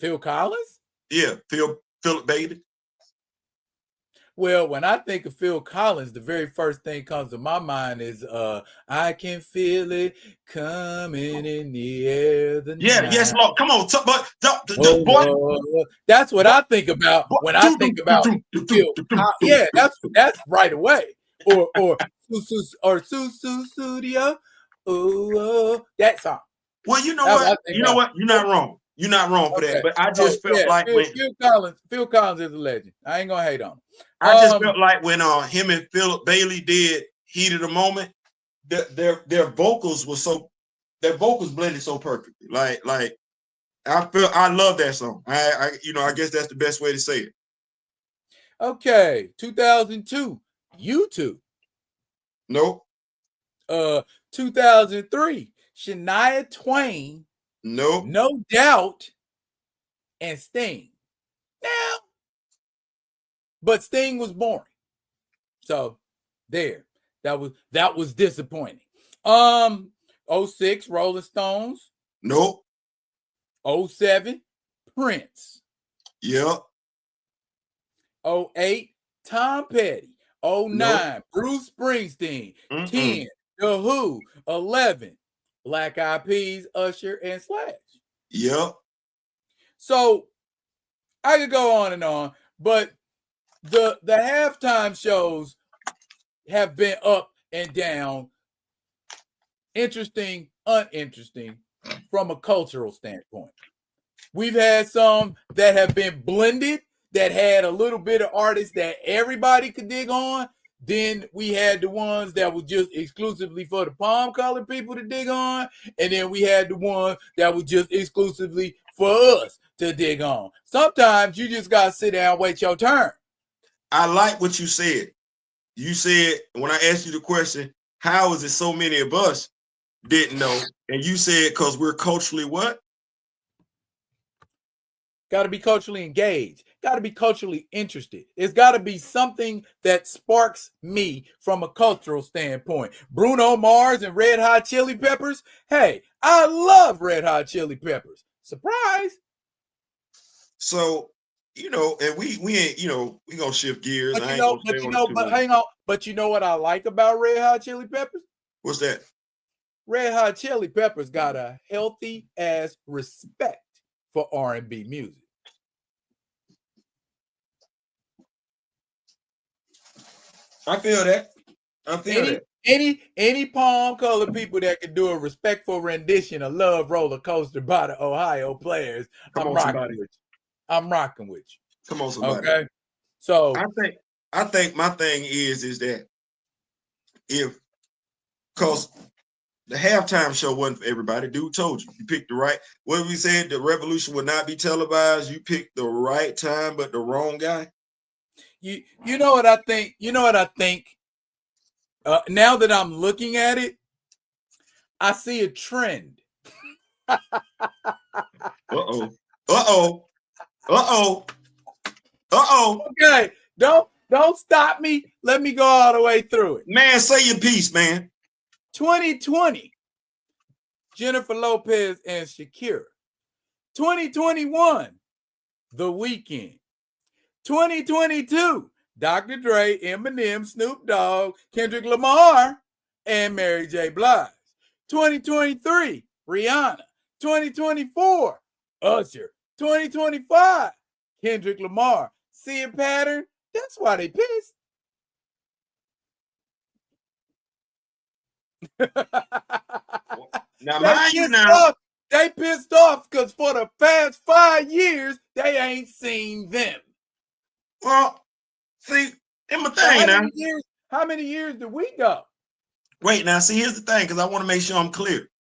Phil Collins? Yeah, Philip Bailey. Well, when I think of Phil Collins, the very first thing comes to my mind is I can feel it coming in the air. Yes, Lord. Come on. Boy. That's what I think about when I think about Phil Collins. Yeah, that's right away. Or Studio. Oh, that song. Well, you know what? You know what? You're not wrong. You're not wrong for that. But I just felt like Phil Collins is a legend. I ain't gonna hate on him. I just felt like when him and Philip Bailey did Heat of the Moment, their vocals blended so perfectly. Like I love that song. I guess that's the best way to say it. Okay, 2002, U2. Nope. 2003, Shania Twain. Nope. No Doubt, and Sting. Now, but Sting was boring. So there. That was disappointing. 06, Rolling Stones. Nope. 07, Prince. Yep. 08, Tom Petty. 09, nope. Bruce Springsteen. 10, The Who. 11, Black Eyed Peas, Usher, and Slash. Yep. So I could go on and on, but the halftime shows have been up and down, interesting, uninteresting from a cultural standpoint. We've had some that have been blended, that had a little bit of artists that everybody could dig on. Then we had the ones that were just exclusively for the palm-colored people to dig on. And then we had the ones that were just exclusively for us to dig on. Sometimes you just got to sit down and wait your turn. I like what you said. You said, when I asked you the question, how is it so many of us didn't know? And you said, because we're culturally what? Got to be culturally engaged. Got to be culturally interested. It's got to be something that sparks me from a cultural standpoint. Bruno Mars and Red Hot Chili Peppers. Hey, I love Red Hot Chili Peppers. Surprise. So, and we ain't, we gonna shift gears. But hang on. But you know what I like about Red Hot Chili Peppers? What's that? Red Hot Chili Peppers got a healthy ass respect for R&B music. I feel that. Any palm-colored people that can do a respectful rendition of Love Roller Coaster by the Ohio Players, I'm rocking with you. Come on, somebody. Okay. So I think my thing is that because The halftime show wasn't for everybody. Dude told you. You picked the right. What we said, the revolution would not be televised. You picked the right time, but the wrong guy. You know what I think? You know what I think? Now that I'm looking at it, I see a trend. Uh-oh. Uh-oh. Uh-oh. Uh-oh. Okay, don't stop me. Let me go all the way through it. Man, say your piece, man. 2020, Jennifer Lopez and Shakira. 2021, The Weeknd. 2022, Dr. Dre, Eminem, Snoop Dogg, Kendrick Lamar, and Mary J. Blige. 2023, Rihanna. 2024, Usher. 2025, Kendrick Lamar. See a pattern? That's why they pissed. Now, mind you now. They pissed off because for the past 5 years, they ain't seen them. Well, see, in my thing now. How many years did we go? Wait, now, see, here's the thing, because I want to make sure I'm clear.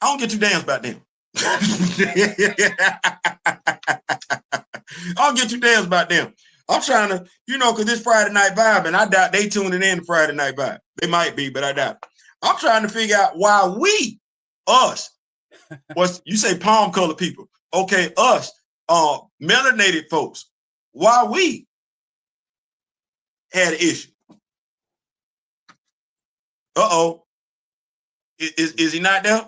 I don't get too damn about them. I don't get too damn about them. I'm trying to, because this Friday Night Vibe, and I doubt they tuning in to Friday Night Vibe. They might be, but I doubt it. I'm trying to figure out why us, you say palm colored people. Okay, us, melanated folks, why we had an issue. Uh-oh. Is he not there?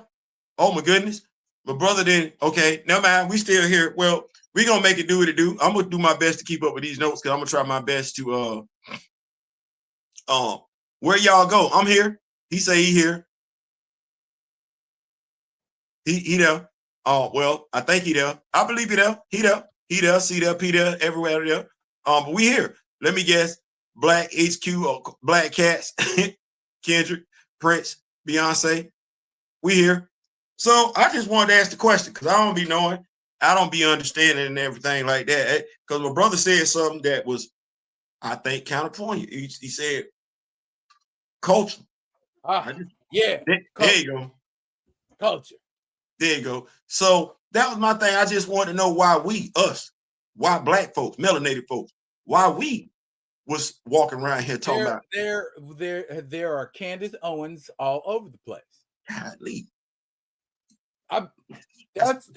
Oh my goodness. My brother didn't. Okay, never mind. We still here. Well, we're gonna make it do what it do. I'm gonna do my best to keep up with these notes because I'm gonna try my best to where y'all go. I'm here. He say he here. He there. Oh, well, I think he there. I believe he there. He there. He there. See there. P there. Everywhere there. But we here. Let me guess. Black HQ or Black Cats. Kendrick, Prince, Beyonce. We here. So I just wanted to ask the question because I don't be knowing. I don't be understanding and everything like that. Because my brother said something that was, I think, counterpoint. He said, culture. Yeah. There you go. Culture. There you go. So that was my thing. I just wanted to know why why Black folks, melanated folks, why we was walking around here talking about. There are Candace Owens all over the place. Golly. That's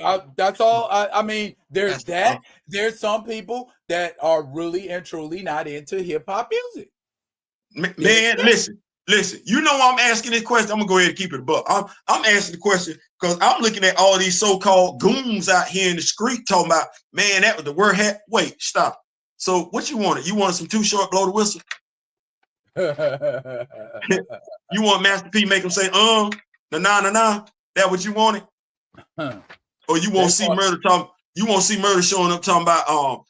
all. I mean, there's that. There's some people that are really and truly not into hip hop music. Man, listen. You know why I'm asking this question? I'm gonna go ahead and keep it above. I'm asking the question because I'm looking at all these so-called goons out here in the street talking about, man, that was the word hat. Wait, stop. So what you wanted? You wanted some Too Short, blow the whistle? You want Master P make him say nah. That what you wanted? Or you won't see Murder talking? You won't see Murder showing up talking about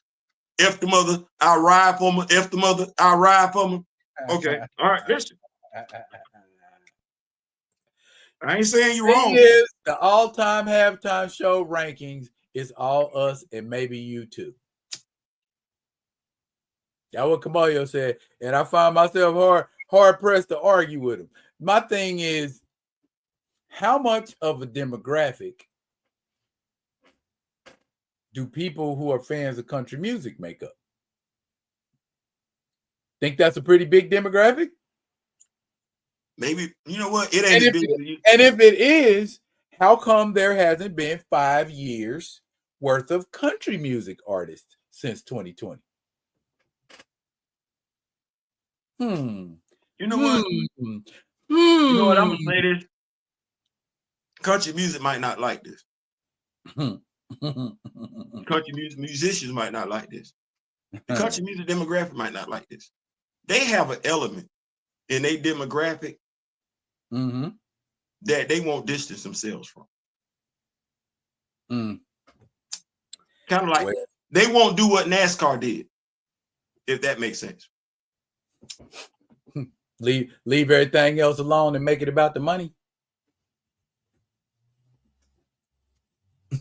F the mother, I ride for him. F the mother, I ride for him. Okay, all right, listen. I ain't saying you're wrong. The all-time halftime show rankings is all us and maybe you too. That's what Caballo said, and I find myself hard pressed to argue with him. My thing is, how much of a demographic do people who are fans of country music make up? Think that's a pretty big demographic? Maybe, you know what? It ain't as big as you. And if it is, how come there hasn't been 5 years worth of country music artists since 2020? You know what? You know what? I'm gonna say this. Country music might not like this. Country music musicians might not like this. The country music demographic might not like this. They have an element in their demographic that they won't distance themselves from. Kind of like they won't do what NASCAR did, if that makes sense. Leave everything else alone and make it about the money.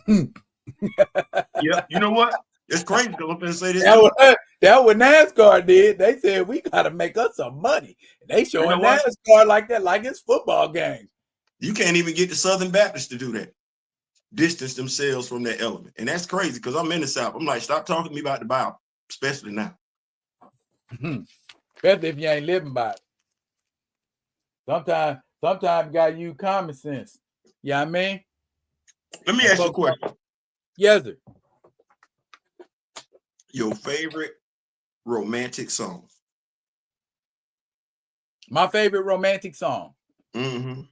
Yeah, you know what? It's crazy. I'm gonna say this. That what NASCAR did. They said we gotta make us some money. And they showing NASCAR like that, like it's football games. You can't even get the Southern Baptists to do that. Distance themselves from that element. And that's crazy because I'm in the South. I'm like, stop talking to me about the Bible, especially now. Especially if you ain't living by it. Sometimes you gotta use common sense. You know what I mean? Let me ask you a question. Yes, sir. Your favorite romantic song? My favorite romantic song. Mm-hmm.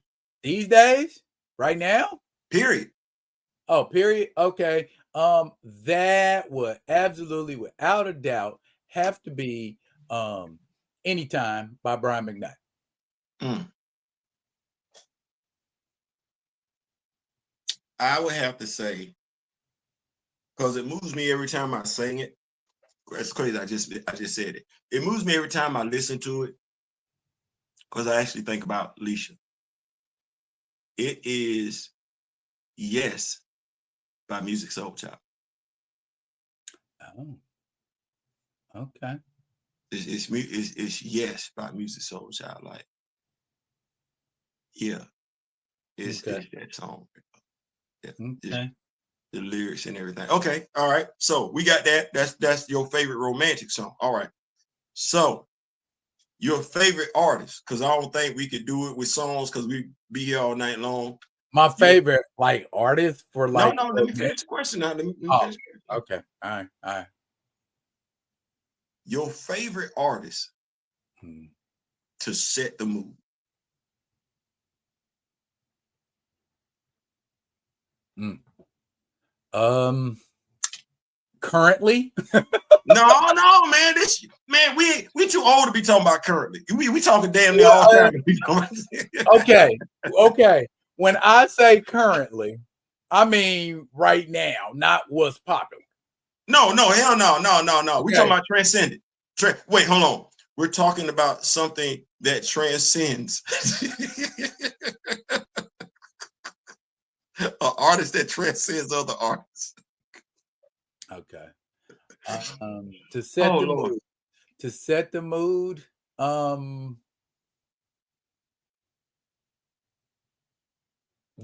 These days? Right now? Period. Oh, period. Okay. That would absolutely, without a doubt, have to be Anytime by Brian McKnight. I would have to say, because it moves me every time I sing it. That's crazy. I just said it. It moves me every time I listen to it because I actually think about Leisha. It is Yes by Musiq Soulchild. Oh, okay. It's Yes by Musiq Soulchild. Like, yeah, it's that song. Yeah, okay. The lyrics and everything. Okay, all right. So we got that. That's your favorite romantic song. All right. So your favorite artist, because I don't think we could do it with songs because we be here all night long. My favorite like artist for like no. Let me finish the question now. Let me finish. Okay. All right. Your favorite artist to set the mood. Currently? No, man. We too old to be talking about currently. We talking damn near all time. Okay. When I say currently, I mean right now, not what's popular. No, hell no. Okay. We talking about transcendent. Wait, hold on. We're talking about something that transcends. An artist that transcends other artists. Okay. To set the Lord. mood. To set the mood.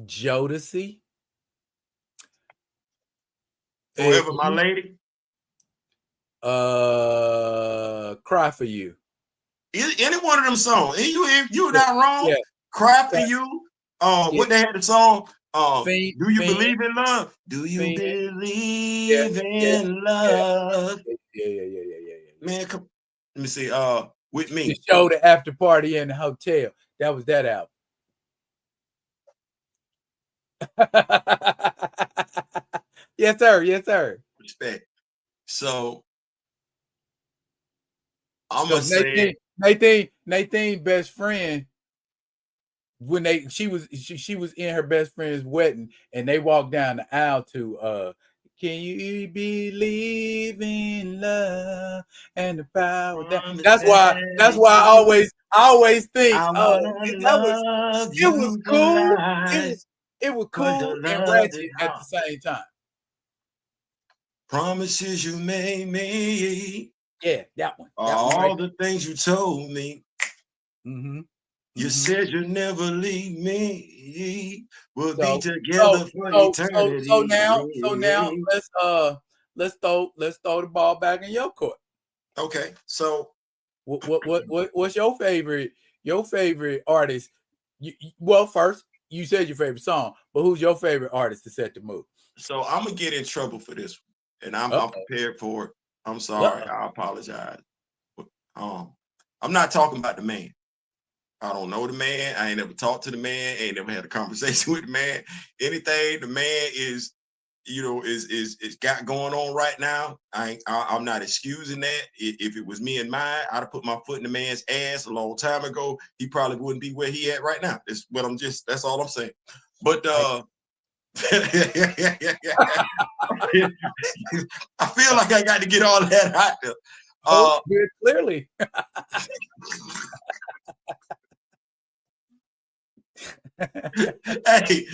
Jodeci. Forever My Lady. Cry for You. Any one of them songs. You were not wrong. Yeah. Cry for You. What they had the song? Do you believe in love? Do you believe in love? Yeah. Man, come. Let me see. With Me. The show, the after party in the hotel. That was that album. Yes, sir. Respect. So I'm gonna say Nathan best friend, when she was in her best friend's wedding and they walked down the aisle to can you believe in love and the power that that's why I always think it was cool. It was cool and ratchet at the same time. Promises you made me. Yeah, that one. All the things you told me. You said you'd never leave me. We'll be together for eternity. So now let's throw the ball back in your court. Okay, so what's your favorite artist? Well, first you said your favorite song, but who's your favorite artist to set the mood? So I'm gonna get in trouble for this one, and I'm prepared for it. I'm sorry. I apologize. I'm not talking about the man. I don't know the man. I ain't never talked to the man. Ain't never had a conversation with the man. Anything the man is got going on right now, I'm not excusing that. If it was me and mine, I'd have put my foot in the man's ass a long time ago. He probably wouldn't be where he at right now. That's all I'm saying. But I feel like I got to get all that out there. Clearly. Hey,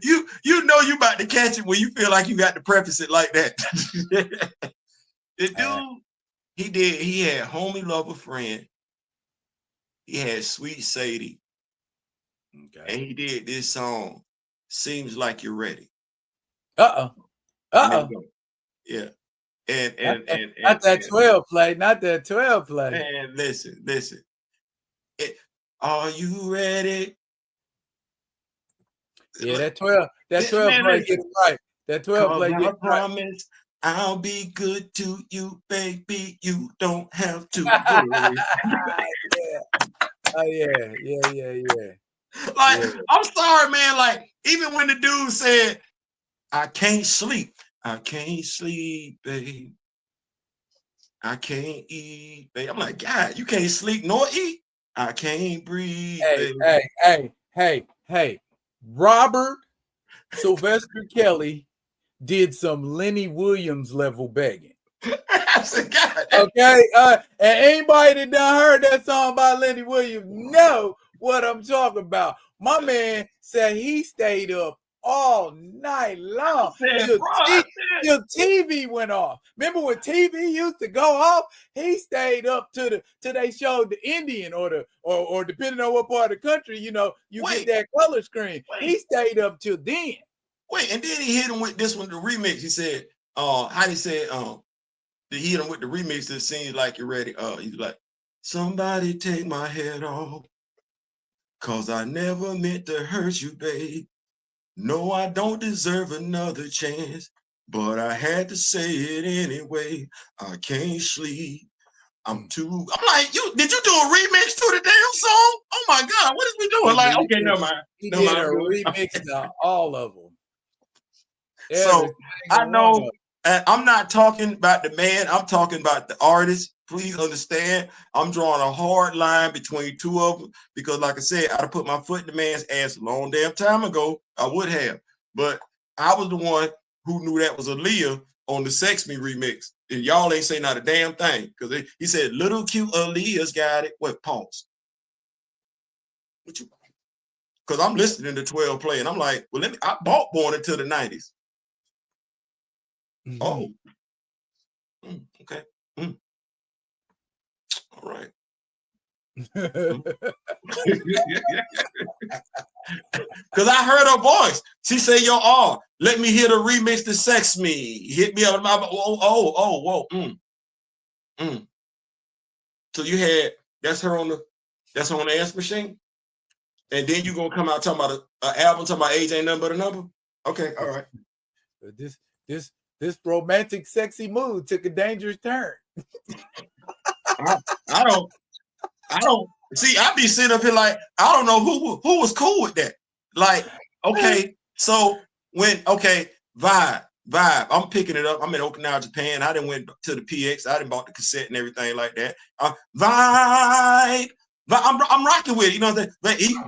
you know you about to catch it when you feel like you got to preface it like that. The dude, he had Homie Lover Friend. He had Sweet Sadie. Okay. And he did this song, Seems Like You're Ready. Uh-oh. Yeah. And not that 12 play, not that 12 play. And listen. Are you ready? Yeah, that 12 play get it right. That 12 play get it right. Promise I'll be good to you, baby. You don't have to worry. Yeah. Oh yeah. Like, I'm sorry, man. Like, even when the dude said, I can't sleep, babe. I can't eat, babe. I'm like, God, you can't sleep nor eat. I can't breathe, babe. Hey. Robert Sylvester Kelly did some Lenny Williams level begging. Okay, and anybody that done heard that song by Lenny Williams know what I'm talking about. My man said he stayed up all night long till TV went off. Remember when TV used to go off? He stayed up till they showed the Indian or depending on what part of the country, you get that color screen. He stayed up till then. Wait, and then he hit him with this one, the remix. He said, how he said, he hit him with the remix that Seems Like You're Ready. He's like, somebody take my head off, 'cause I never meant to hurt you, babe. No, I don't deserve another chance, but I had to say it anyway. I can't sleep. I'm like, did you do a remix to the damn song? Oh my God, what is we doing? Like, okay, never mind. He did a remix to all of them. So I know I'm not talking about the man, I'm talking about the artist. Please understand, I'm drawing a hard line between two of them because, like I said, I'd have put my foot in the man's ass a long damn time ago. I would have, but I was the one who knew that was Aaliyah on the Sex Me remix, and y'all ain't say not a damn thing because he said, "Little cute Aaliyah's got it." What? Pause. What you? Because I'm listening to 12 play, and I'm like, well, I bought Born into the 90s. Mm-hmm. Oh, okay. All right. Because I heard her voice. She said, "Yo, let me hear the remix to Sex Me. Hit me up." Whoa. So you had that's her on the answer machine, and then you gonna come out talking about an album talking about age ain't nothing but a number. Okay, all right. This romantic, sexy mood took a dangerous turn. I don't see. I be sitting up here like I don't know who was cool with that. Like, okay, so Vibe. I'm picking it up. I'm in Okinawa, Japan. I didn't went to the PX. I didn't bought the cassette and everything like that. Vibe. I'm rocking with it. You know that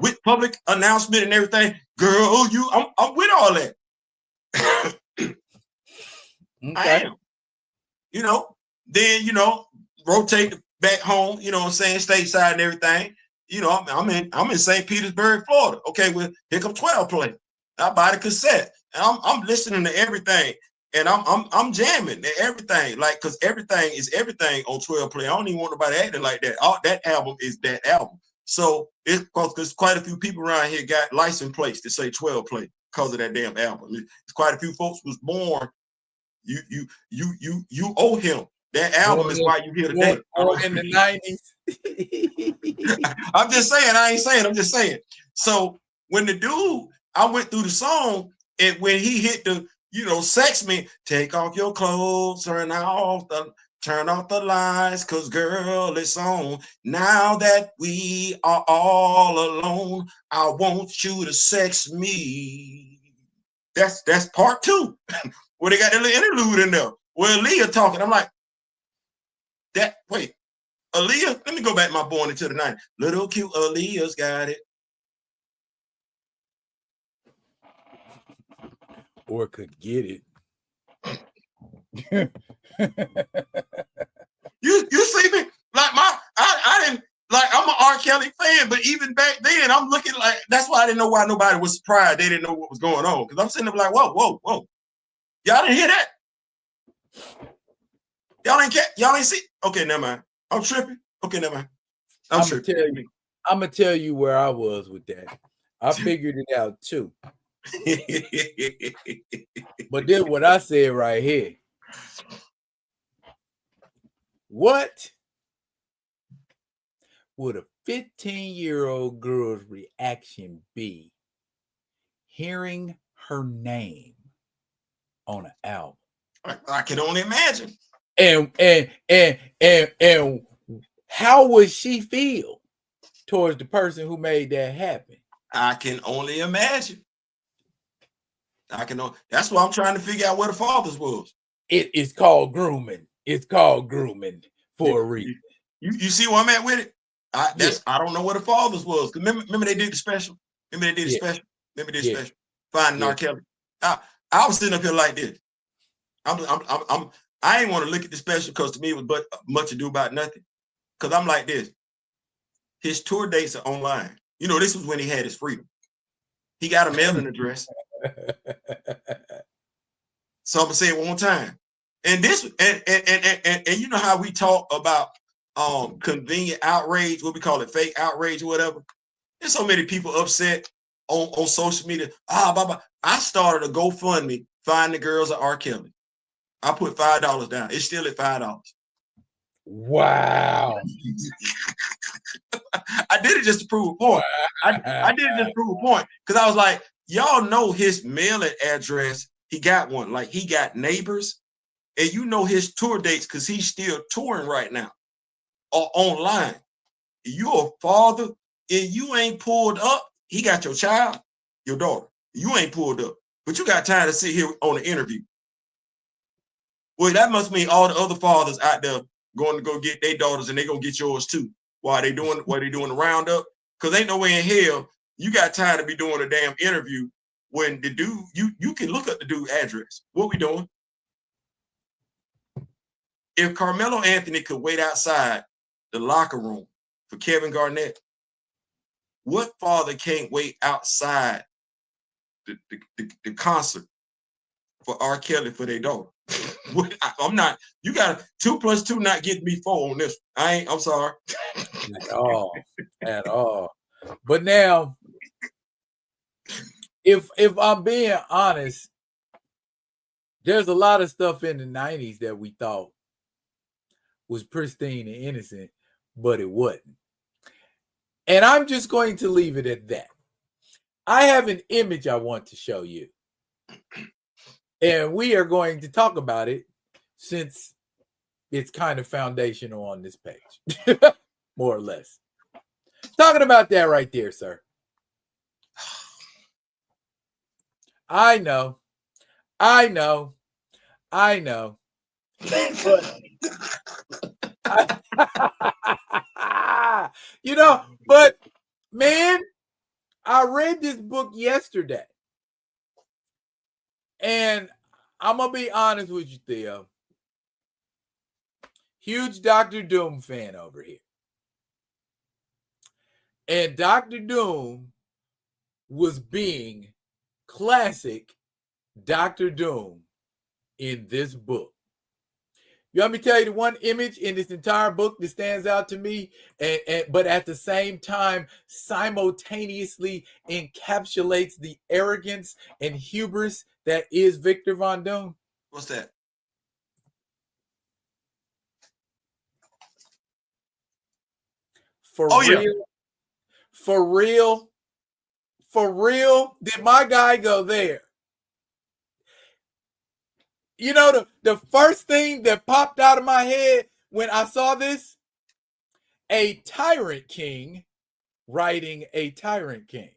with public announcement and everything. Girl, I'm with all that. Okay. I am. Then rotate back home. You know what I'm saying, stateside and everything. I'm in St. Petersburg, Florida. Okay, well, here come 12 play. I buy the cassette and I'm listening to everything, and I'm jamming to everything, like, because everything is everything on 12 play. I don't even want nobody acting like that. That album is that album. So it's because quite a few people around here got license plates to say 12 play because of that damn album. It's quite a few folks was born. You owe him. That album is why you here today. In the 90s. I'm just saying. I ain't saying. I'm just saying. So when the dude, I went through the song, and when he hit the, Sex Me, take off your clothes, turn off the lights, 'cause girl, it's on. Now that we are all alone, I want you to sex me. That's part two. Where they got that little interlude in there where Aaliyah talking. I'm like, wait, Aaliyah? Let me go back to my Born into the 90s. Little cute Aaliyah's got it. Or could get it. You see me? Like I didn't, like, I'm an R. Kelly fan, but even back then, I'm looking like, that's why I didn't know why nobody was surprised. They didn't know what was going on. Because I'm sitting there like, whoa. Y'all didn't hear that? Y'all ain't see? Okay, never mind. I'm tripping. Okay, never mind. I'm gonna tell you where I was with that. I figured it out too. But then what I said right here. What would a 15-year-old girl's reaction be hearing her name on an album? I can only imagine. And how would she feel towards the person who made that happen? I can only imagine. That's why I'm trying to figure out where the fathers was. It's called grooming. It's called grooming for a reason. You see where I'm at with it? I don't know where the fathers was. Remember they did the special? Remember they did the special? Remember they did special? Finding R. Kelly. I was sitting up here like this. I ain't want to look at the special because to me it was but much ado about nothing. Because I'm like this. His tour dates are online. You know, this was when he had his freedom. He got a mailing address. So I'm gonna say it one more time. And this and you know how we talk about convenient outrage, what we call it, fake outrage or whatever. There's so many people upset on social media. I started a GoFundMe, Find the Girls of R. Kelly. I put $5 down. It's still at $5. Wow. I did it just to prove a point. I did it just to prove a point. Because I was like, y'all know his mailing address. He got one. Like he got neighbors. And you know his tour dates because he's still touring right now. Or online. You're a father and you ain't pulled up. He got your child, your daughter. You ain't pulled up. But you got time to sit here on the interview. Well, that must mean all the other fathers out there going to go get their daughters and they gonna get yours too. While they doing the roundup. Because ain't no way in hell you got time to be doing a damn interview when the dude, you can look up the dude's address. What we doing? If Carmelo Anthony could wait outside the locker room for Kevin Garnett, what father can't wait outside the concert for R. Kelly for their daughter? I'm not. You got 2 + 2 not getting me 4 on this. I'm sorry. At all. But now, if I'm being honest, there's a lot of stuff in the 90s that we thought was pristine and innocent, but it wasn't. And I'm just going to leave it at that. I have an image I want to show you. And we are going to talk about it since it's kind of foundational on this page, more or less. Talking about that right there, sir. I know. You know, but man, I read this book yesterday. And I'm going to be honest with you, Theo. Huge Dr. Doom fan over here. And Dr. Doom was being classic Dr. Doom in this book. You want me to tell you the one image in this entire book that stands out to me, but at the same time simultaneously encapsulates the arrogance and hubris that is Victor Von Doom? What's that? For real, did my guy go there? You know, the first thing that popped out of my head when I saw this, a tyrant king writing a tyrant king.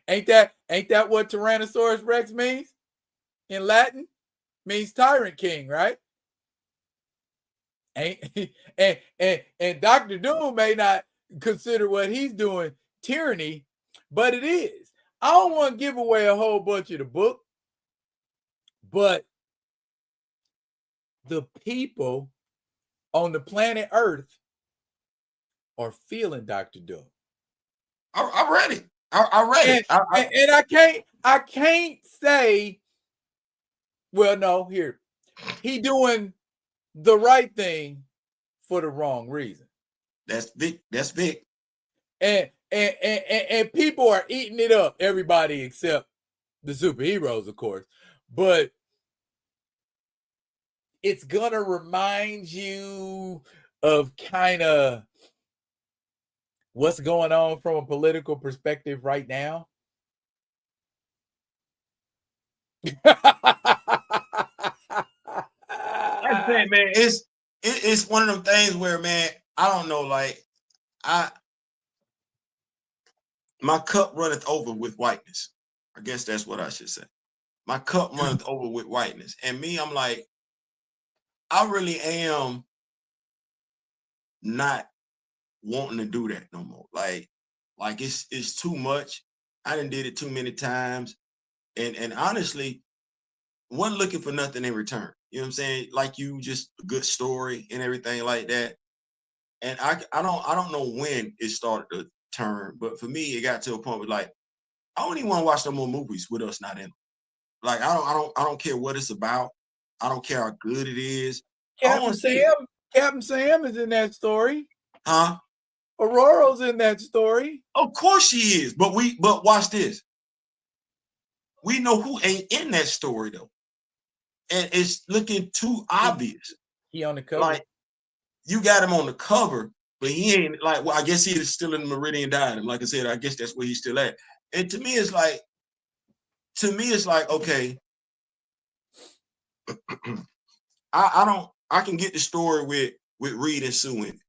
Ain't that what Tyrannosaurus Rex means in Latin? Means tyrant king, right? And Dr. Doom may not consider what he's doing tyranny, but it is. I don't want to give away a whole bunch of the book, but the people on the planet Earth are feeling Dr. Doom. I read it. I read it. And I can't say, well, no, here. He doing the right thing for the wrong reason. That's Vic. and people are eating it up. Everybody except the superheroes, of course. But it's gonna remind you of kind of what's going on from a political perspective right now. I think, man, it's one of them things where, man, I don't know, like my cup runneth over with whiteness. I guess that's what I should say. My cup runneth over with whiteness. And me, I'm like, I really am not wanting to do that no more. Like it's too much. I done did it too many times. And honestly, wasn't looking for nothing in return. You know what I'm saying? Like you, just a good story and everything like that. And I don't know when it started to turn, but for me, it got to a point where, like, I don't even want to watch no more movies with us not in them. Like I don't care what it's about. I don't care how good it is. I don't want to see it. Captain Sam is in that story. Huh? Aurora's in that story. Of course she is. But watch this. We know who ain't in that story though. And it's looking too obvious. He on the cover. Like, you got him on the cover, but he ain't, like, well, I guess he is still in the Meridian Diadem. Like I said, I guess that's where he's still at. And to me, it's like, okay, I can get the story with Reed and Sue in it.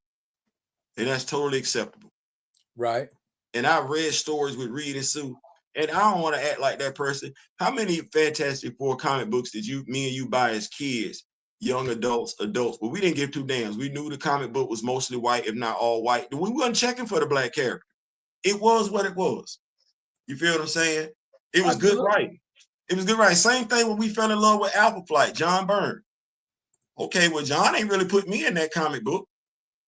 And that's totally acceptable. Right. And I read stories with Reed and Sue, and I don't want to act like that person. How many Fantastic Four comic books did me and you buy as kids, young adults? But we didn't give two damns. We knew the comic book was mostly white, if not all white. We weren't checking for the black character. It was what it was. You feel what I'm saying? It was good writing. It was good writing. Same thing when we fell in love with Alpha Flight, John Byrne. Okay, well, John ain't really put me in that comic book.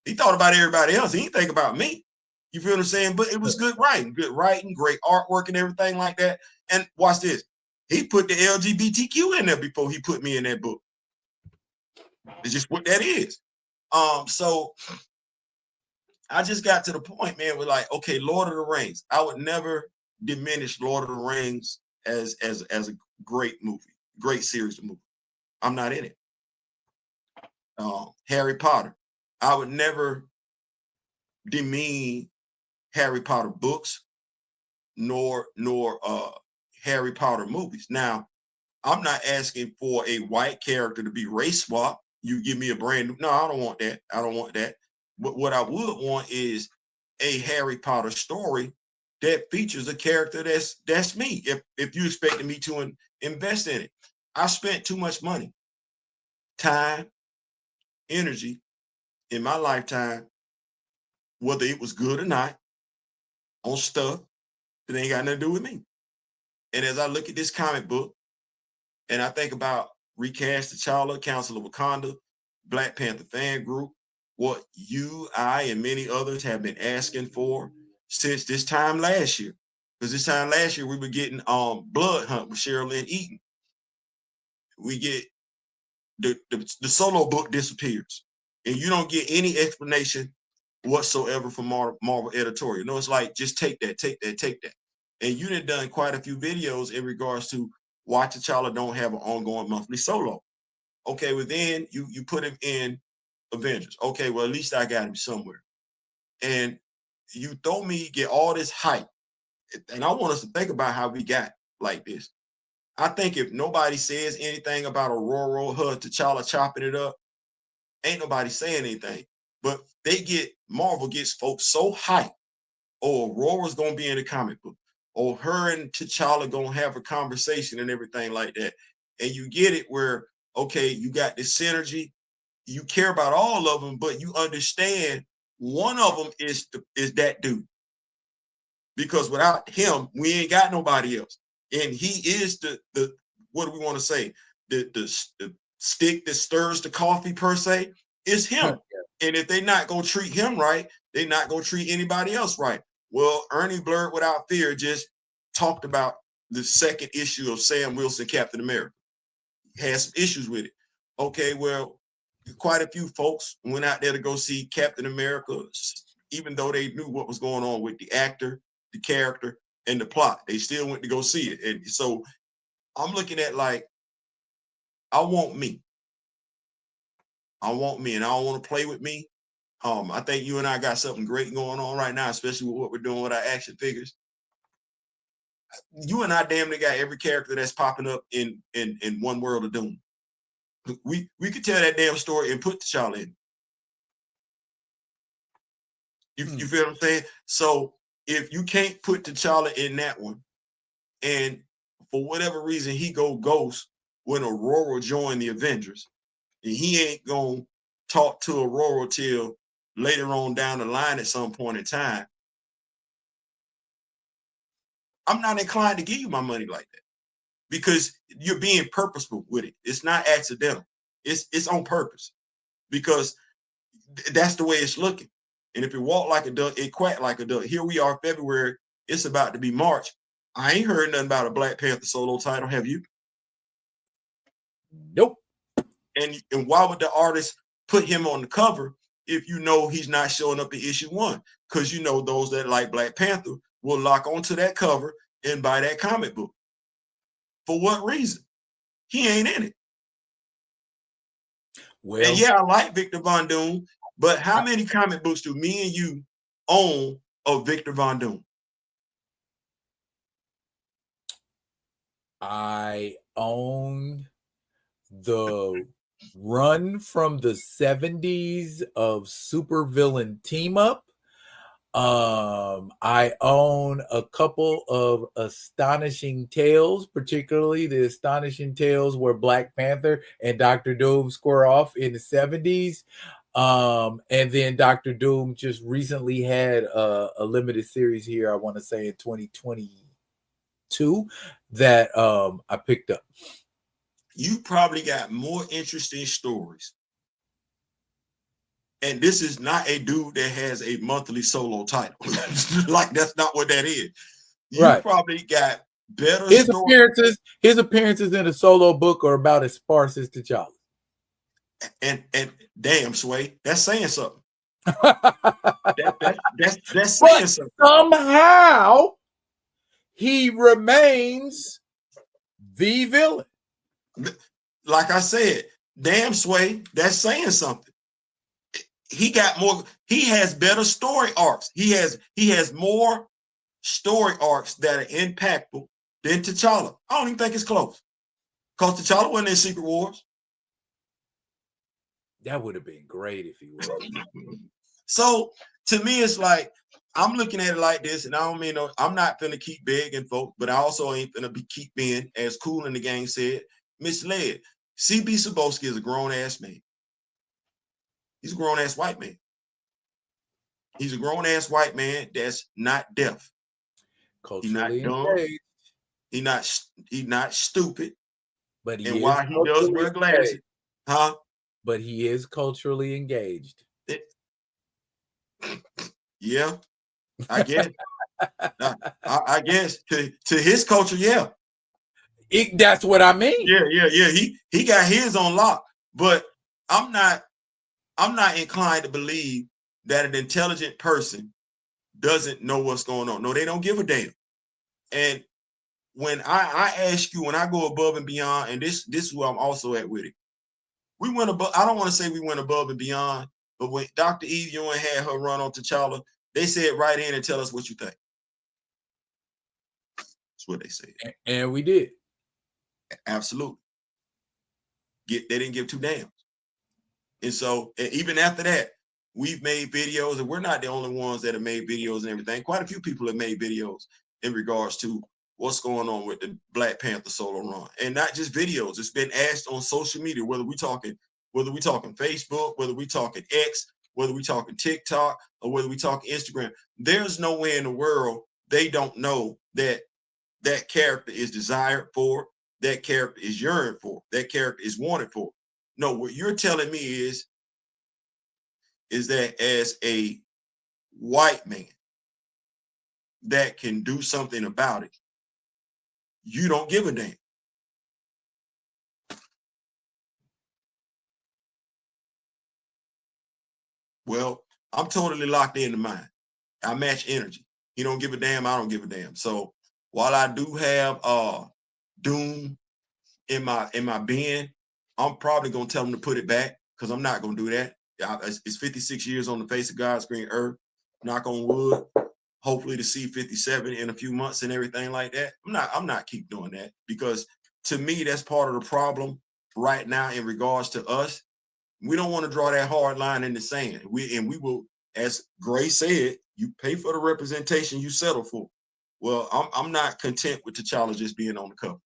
He thought about everybody else. He didn't think about me. You feel what I'm saying? But it was good writing, great artwork and everything like that. And watch this. He put the LGBTQ in there before he put me in that book. It's just what that is. So I just got to the point, man, with like, okay, Lord of the Rings. I would never diminish Lord of the Rings as a great movie, great series of movies. I'm not in it. Harry Potter. I would never demean Harry Potter books nor Harry Potter movies. Now, I'm not asking for a white character to be race swap. You give me a brand new, no, I don't want that. I don't want that. But what I would want is a Harry Potter story that features a character that's me. If you expected me to invest in it, I spent too much money, time, energy in my lifetime, whether it was good or not, on stuff that ain't got nothing to do with me. And as I look at this comic book and I think about Recast T'Challa, Council of Wakanda, Black Panther fan group, what you, I, and many others have been asking for since this time last year. Because this time last year we were getting Blood Hunt with Cheryl Lynn Eaton. We get the solo book disappears, and you don't get any explanation whatsoever from Marvel editorial. No, it's like, just take that. And you done quite a few videos in regards to why T'Challa don't have an ongoing monthly solo. Okay, well then you put him in Avengers. Okay, well at least I got him somewhere. And you throw me, get all this hype. And I want us to think about how we got like this. I think if nobody says anything about Aurora, her, T'Challa chopping it up, ain't nobody saying anything. But Marvel gets folks so hyped. Oh, Aurora's gonna be in the comic book. Or her and T'Challa gonna have a conversation and everything like that. And you get it where, okay, you got this synergy. You care about all of them, but you understand one of them is that dude. Because without him, we ain't got nobody else. And he is the what do we want to say? The stick that stirs the coffee per se is him. And if they're not gonna treat him right, they're not gonna treat anybody else right. Well, Ernie Blerd Without Fear just talked about the second issue of Sam Wilson, Captain America. Had some issues with it. Okay, well, quite a few folks went out there to go see Captain America even though they knew what was going on with the actor, the character, and the plot. They still went to go see it. And so I'm looking at like, I want me. I want me, and I don't want to play with me. I think you and I got something great going on right now, especially with what we're doing with our action figures. You and I damn near got every character that's popping up in One World of Doom. We could tell that damn story and put T'Challa in. You feel what I'm saying? So if you can't put T'Challa in that one, and for whatever reason he go ghost when Aurora joined the Avengers, and he ain't gonna talk to Aurora till later on down the line at some point in time, I'm not inclined to give you my money like that, because you're being purposeful with it. It's not accidental. It's on purpose, because that's the way it's looking. And if it walk like a duck, it quack like a duck. Here we are, February. It's about to be March. I ain't heard nothing about a Black Panther solo title. Have you? Nope. And why would the artist put him on the cover if you know he's not showing up in issue 1? Because you know those that like Black Panther will lock onto that cover and buy that comic book. For what reason? He ain't in it. Well, and yeah, I like Victor Von Doom, but how many comic books do me and you own of Victor Von Doom? I own the run from the 70s of supervillain team up. I own a couple of Astonishing Tales, particularly the Astonishing Tales where Black Panther and Dr. Doom square off in the 70s. And then Dr. Doom just recently had a limited series here, I want to say in 2022, that I picked up. You probably got more interesting stories. And this is not a dude that has a monthly solo title. Like, that's not what that is. You probably got better stories. His appearances in a solo book are about as sparse as T'Challa. And damn, Sway, that's saying something. that's saying something. Somehow he remains the villain. Like I said, damn, Sway, that's saying something. He got more. He has better story arcs. He has more story arcs that are impactful than T'Challa. I don't even think it's close. Because T'Challa wasn't in Secret Wars. That would have been great if he was. So to me, it's like, I'm looking at it like this, and I don't mean I'm not finna keep begging folks, but I also ain't finna keep being, as Cool in the Gang said, misled. CB Cebulski is a grown ass man. He's a grown ass white man. He's a grown ass white man that's not deaf. He's not dumb. He's not stupid. But he and why he does wear glasses, huh? But he is culturally engaged. Yeah, I guess. I guess to his culture, yeah. That's what I mean. Yeah. He got his on lock, but I'm not inclined to believe that an intelligent person doesn't know what's going on. No, they don't give a damn. And when I ask you, when I go above and beyond, and this is where I'm also at with it. We went above. I don't want to say we went above and beyond, but when Dr. Eve Ewing had her run on T'Challa, they said right in and tell us what you think. That's what they said. And we did. Absolutely. They didn't give two damns. And so, and even after that, we've made videos, and we're not the only ones that have made videos and everything. Quite a few people have made videos in regards to what's going on with the Black Panther solo run. And not just videos. It's been asked on social media, whether we talking Facebook, whether we talking X, whether we talking TikTok, or whether we talking Instagram. There's no way in the world they don't know that that character is desired for, that character is yearned for, that character is wanted for. No, what you're telling me is that as a white man that can do something about it, you don't give a damn. Well, I'm totally locked into mine. I match energy. He don't give a damn. I don't give a damn. So while I do have Doom in my bin, I'm probably gonna tell him to put it back because I'm not gonna do that. It's 56 years on the face of God's green earth. Knock on wood. Hopefully to see 57 in a few months and everything like that. I'm not keep doing that because to me that's part of the problem right now in regards to us. We don't want to draw that hard line in the sand. We will, as Gray said, you pay for the representation you settle for. Well, I'm not content with T'Challa just being on the cover.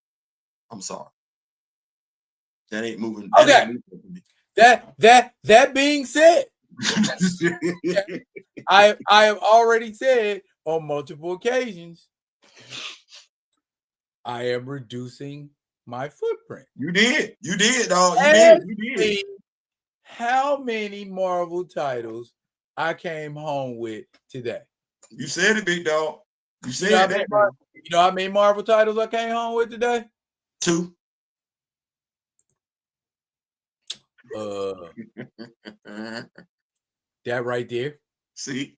I'm sorry. That ain't moving. Okay. That ain't moving me. That being said, I have already said on multiple occasions, I am reducing my footprint. You did, dog. You did. How many Marvel titles I came home with today? You said it, big dog. You said that. You know how many Marvel titles I came home with today? 2. That right there. See.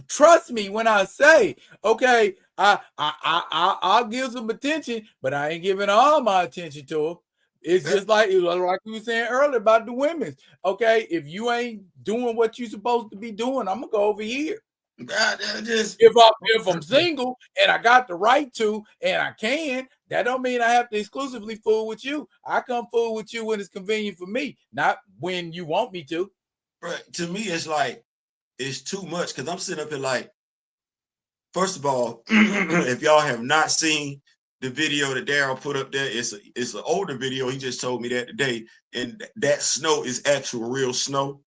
Trust me when I say, okay, I'll give some attention, but I ain't giving all my attention to them. It's just like you were saying earlier about the women's. Okay, if you ain't doing what you're supposed to be doing, I'm gonna go over here. If I'm single and I got the right to and I can, that don't mean I have to exclusively fool with you. I come fool with you when it's convenient for me, not when you want me to. But to me, it's like it's too much because I'm sitting up here like, first of all, if y'all have not seen the video that Daryl put up there, it's an older video. He just told me that today, and that snow is actual real snow.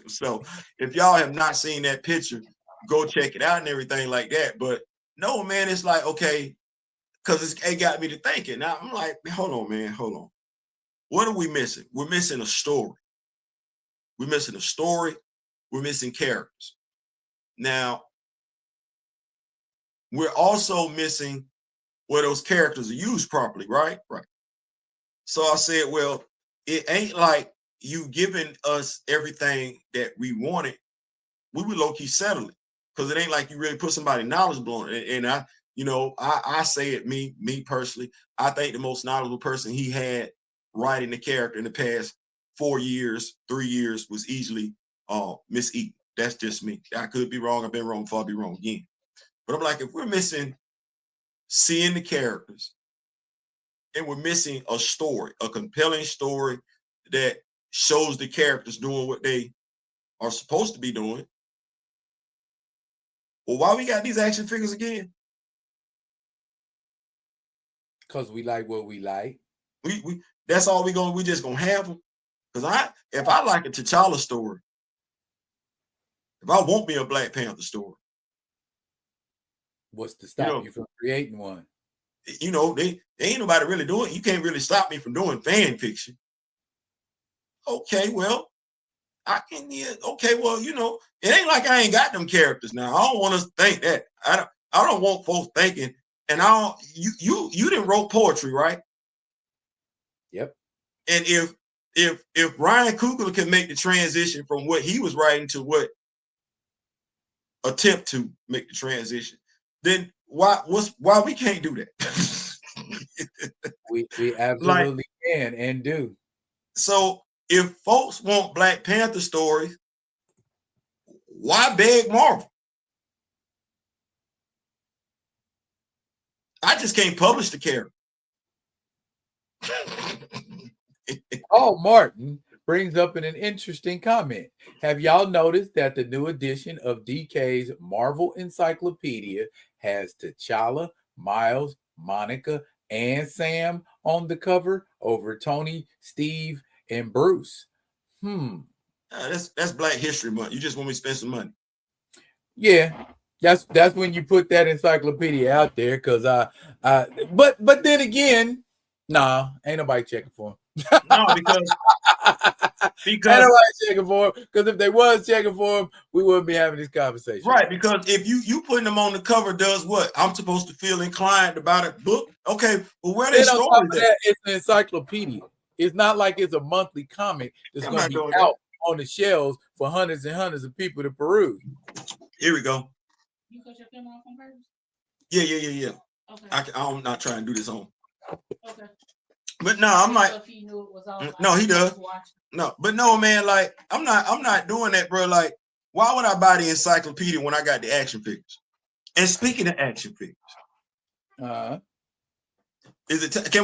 So if y'all have not seen that picture, go check it out and everything like that. But no, man, it's like, okay, because it got me to thinking. Now I'm like, hold on, man, hold on. What are we missing? We're missing a story. We're missing a story. We're missing characters. Now, we're also missing where those characters are used properly, right? Right. So I said, well, it ain't like you giving us everything that we wanted. We would low-key settle it because it ain't like you really put somebody knowledgeable on it. And I say it, me personally, I think the most knowledgeable person he had writing the character in the past 4 years, 3 years was easily Miss Eden. That's just me. I could be wrong. I've been wrong before I'll be wrong again. But I'm like, if we're missing seeing the characters and we're missing a story, a compelling story that shows the characters doing what they are supposed to be doing, well, why we got these action figures again? Because we like what we like. We that's all we just gonna have them. Because if I like a T'Challa story, if I want me a Black Panther story, what's to stop you from creating one? They ain't nobody really doing it. You can't really stop me from doing fan fiction. Okay, well, I can. Yeah, okay, well, it ain't like I ain't got them characters now. I don't want us to think that. I don't want folks thinking. And you didn't wrote poetry, right? Yep. And if Ryan Coogler can make the transition from what he was writing to what attempt to make the transition, then why we can't do that? we absolutely can and do. So if folks want Black Panther stories, why beg Marvel? I just can't publish the character. Oh, Martin brings up an interesting comment. Have y'all noticed that the new edition of DK's Marvel Encyclopedia has T'Challa, Miles, Monica, and Sam on the cover over Tony, Steve, and Bruce? That's Black History Month. You just want me to spend some money. Yeah, that's when you put that encyclopedia out there. Because but then again, nah, ain't nobody checking for him. No, because ain't nobody checking for him. Because if they was checking for him, we wouldn't be having this conversation. Right, because if you putting them on the cover does what? I'm supposed to feel inclined about a book. Okay, well, where they stories at? It's an encyclopedia. It's not like it's a monthly comic that's going to be out on the shelves for hundreds and hundreds of people to peruse. Here we go. You cut your camera off on purpose? Yeah. Okay. I'm not trying to do this on. Okay. But no, I'm like, if he knew it was on, no, he does. No, but no, man, like I'm not doing that, bro. Like, why would I buy the encyclopedia when I got the action figures? And speaking of action figures, can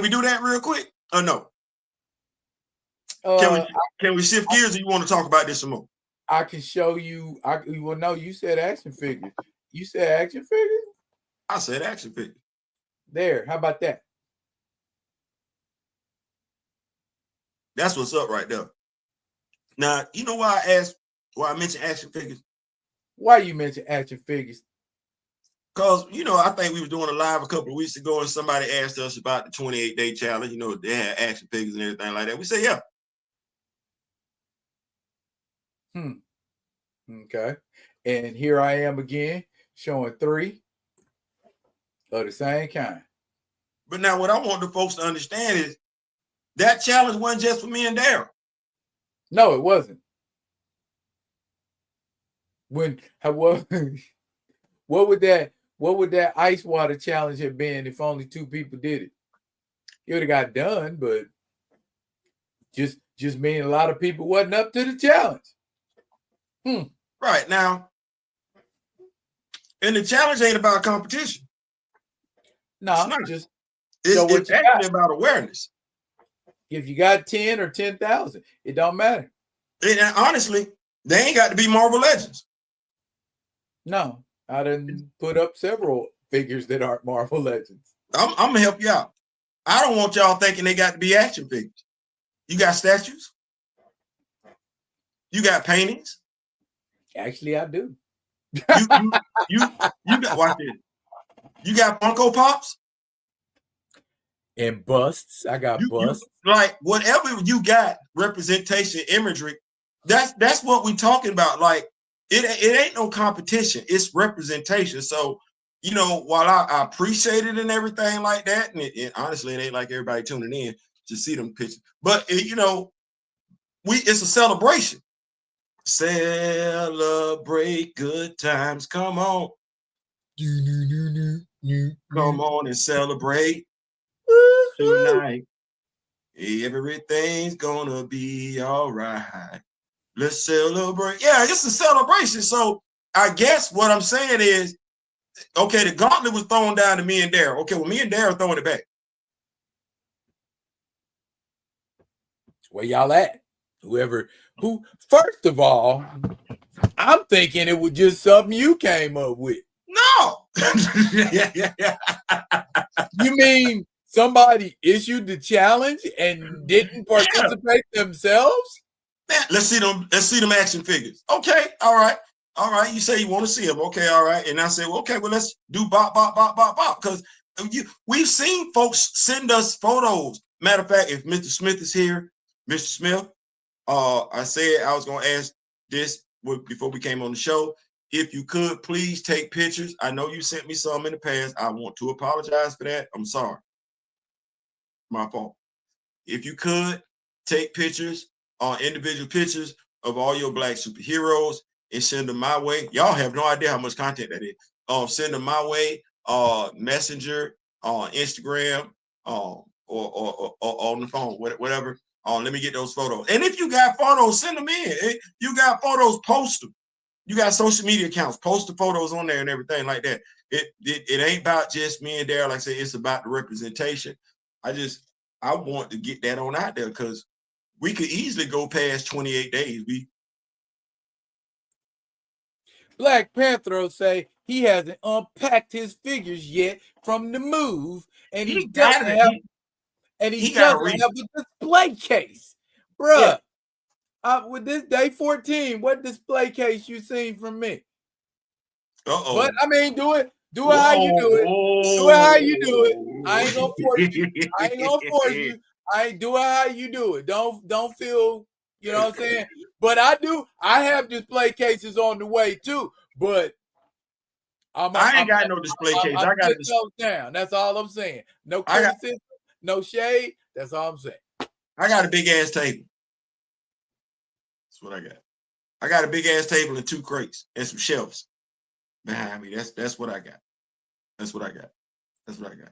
we do that real quick? Or no? Can we shift gears, or you want to talk about this some more? I can show you. Well, no, you said action figures. You said action figures? I said action figures. There. How about that? That's what's up right there. Now, you know why I mentioned action figures? Why you mentioned action figures? Because, I think we were doing a live a couple of weeks ago and somebody asked us about the 28-day challenge. They had action figures and everything like that. We say, yeah. Okay. And here I am again, showing 3 of the same kind. But now what I want the folks to understand is that challenge wasn't just for me and Daryl. No, it wasn't. What would that ice water challenge have been if only 2 people did it? It would have got done, but just mean a lot of people wasn't up to the challenge. Right now, and the challenge ain't about competition. No, it's actually about awareness. If you got 10 or 10,000, it don't matter. And honestly, they ain't got to be Marvel Legends. No, I didn't put up several figures that aren't Marvel Legends. I'm gonna help you out. I don't want y'all thinking they got to be action figures. You got statues. You got paintings. Actually, I do. You got, watch this. You got Funko Pops and busts. I got busts. Like whatever you got, representation, imagery. That's what we talking about. Like it ain't no competition. It's representation. So while I appreciate it and everything like that, and it honestly, it ain't like everybody tuning in to see them pictures, but it's a celebration. Celebrate good times. Come on. Come on and celebrate tonight. Everything's gonna be all right. Let's celebrate. Yeah, it's a celebration. So I guess what I'm saying is, okay, the gauntlet was thrown down to me and Daryl. Okay, well, me and Daryl throwing it back. Where y'all at? First of all, I'm thinking it was just something you came up with. No. You mean somebody issued the challenge and didn't participate themselves? Man, let's see them action figures. Okay, all right. You say you want to see them. Okay, all right. And I say, well, okay, well, let's do bop. Because we've seen folks send us photos. Matter of fact, if Mr. Smith is here, Mr. Smith, I said I was going to ask this before we came on the show. If you could, please take pictures. I know you sent me some in the past. I want to apologize for that. I'm sorry. My fault. If you could, take pictures, individual pictures of all your Black superheroes and send them my way. Y'all have no idea how much content that is. Send them my way, Messenger, Instagram, or on the phone, whatever. Let me get those photos. And if you got photos, send them in. If you got photos, post them. You got social media accounts, post the photos on there and everything like that. It ain't about just me and Daryl. Like I said, it's about the representation. I want to get that on out there because we could easily go past 28 days. Black Panther say he hasn't unpacked his figures yet from the move, and he doesn't have a display case, bruh. Yeah. With this day 14, what display case you seen from me? But I mean, do it how you do it. Do it how you do it. I ain't gonna force you. Do it how you do it. Don't feel, you know what I'm saying? But I have display cases on the way too. But I ain't got no display case. I got those down. That's all I'm saying. No criticism, no shade. That's all I'm saying. I got a big ass table. That's what I got. I got a big ass table and 2 crates and some shelves behind me. That's what I got. That's what I got. That's what I got.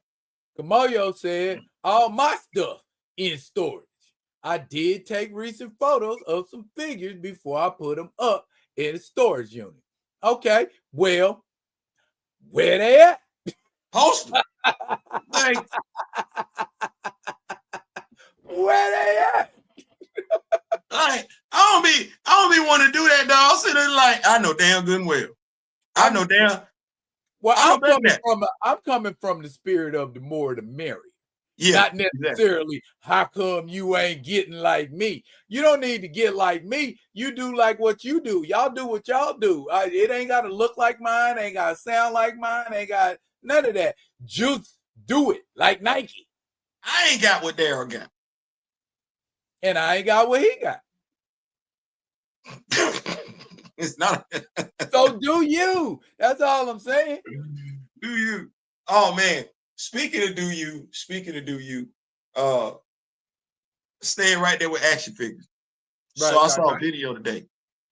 Kamoyo said, all my stuff in storage. I did take recent photos of some figures before I put them up in a storage unit. Okay, well, where they at? Post them. Like, Where they at? I don't be want to do that, dog. Sitting there like, I know damn good and well. I know damn. Well, I'm coming from the spirit of the more the merrier. Yeah, not necessarily exactly. How come you ain't getting like me? You don't need to get like me. You do like what you do. Y'all do what y'all do. It ain't got to look like mine. Ain't got to sound like mine. Ain't got none of that. Just do it like Nike. I ain't got what Daryl got. And I ain't got what he got. It's not. So do you. That's all I'm saying. Do you? Oh, man. Speaking of do you, staying right there with action figures. Right, so I saw a video today.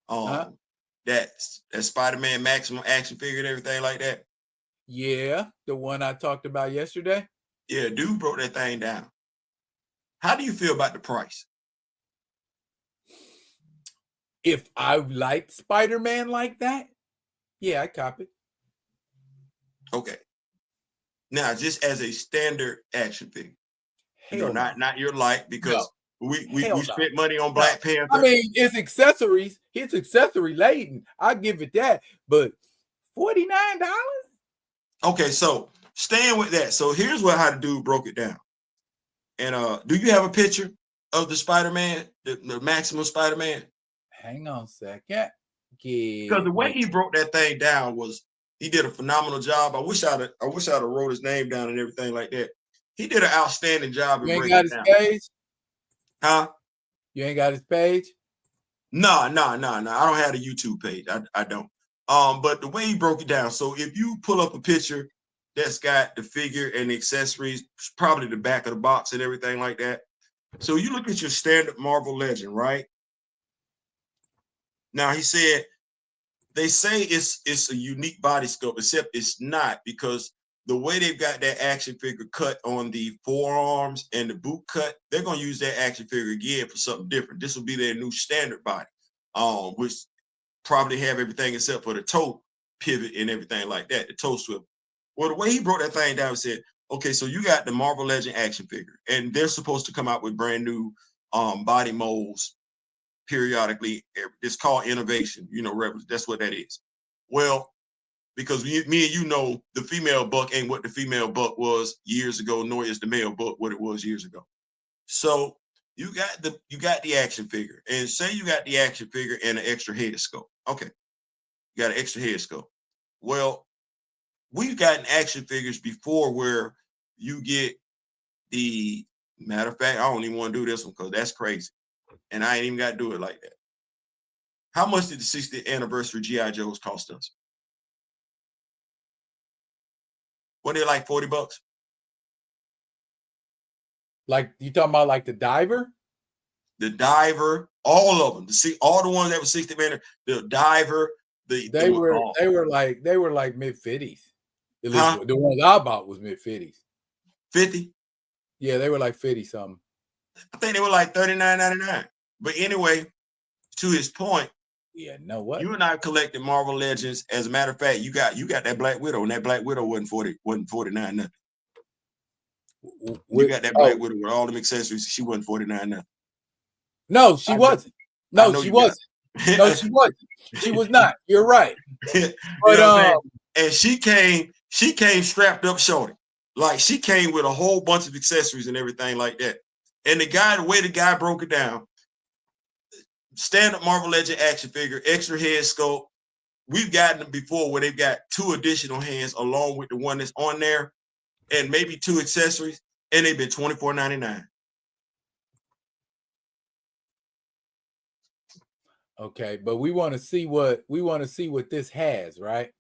That Spider-Man maximum action figure and everything like that. Yeah, the one I talked about yesterday. Yeah, dude broke that thing down. How do you feel about the price? If I like Spider-Man like that, yeah, I cop it. Okay. Now, just as a standard action figure, not your like, because we spent money on Black Panther. I mean, it's accessories. It's accessory laden. I give it that, but $49. Okay, so staying with that. So here's how the dude broke it down. And do you have a picture of the Spider-Man, the maximum Spider-Man? Hang on a second. Because the way he broke that thing down was he did a phenomenal job. I wish I'd have wrote his name down and everything like that. He did an outstanding job. You ain't got his page? Huh? You ain't got his page? No. I don't have a YouTube page. I don't. But the way he broke it down. So if you pull up a picture that's got the figure and the accessories, probably the back of the box and everything like that. So you look at your standard Marvel Legend, right? Now he said, they say it's a unique body sculpt, except it's not, because the way they've got that action figure cut on the forearms and the boot cut, they're going to use that action figure again for something different. This will be their new standard body, which probably have everything except for the toe pivot and everything like that, the toe swivel. Well, the way he broke that thing down, he said, okay, so you got the Marvel Legend action figure, and they're supposed to come out with brand new body molds periodically. It's called innovation, that's what that is. Well, because me and you know, the female buck ain't what the female buck was years ago, nor is the male buck what it was years ago. So you got the action figure, and say you got the action figure and an extra head sculpt. Okay, you got an extra head sculpt. Well, we've gotten action figures before where you get the, matter of fact, I don't even want to do this one because that's crazy. And I ain't even got to do it like that. How much did the 60th anniversary G.I. Joes cost us? What, they like $40? Like, you talking about like the diver? The diver, all of them. All the ones that were 60th anniversary, the diver, they were like mid-50s. At least the ones I bought was mid-50s. 50? Yeah, they were like 50 something. I think they were like $39.99. But anyway, to his point, yeah, no what? You and I collected Marvel Legends. As a matter of fact, you got that Black Widow, and that Black Widow wasn't $49 nothing. You got that Black Widow with all them accessories. She wasn't $49 nothing. No, she wasn't. No, she wasn't. No, she wasn't. She was not. You're right. But and she came strapped up shorty. Like, she came with a whole bunch of accessories and everything like that. And the way the guy broke it down, standard Marvel Legend action figure, extra head sculpt. We've gotten them before where they've got 2 additional hands along with the one that's on there, and maybe 2 accessories, and they've been $24.99. Okay, but we want to see what this has, right?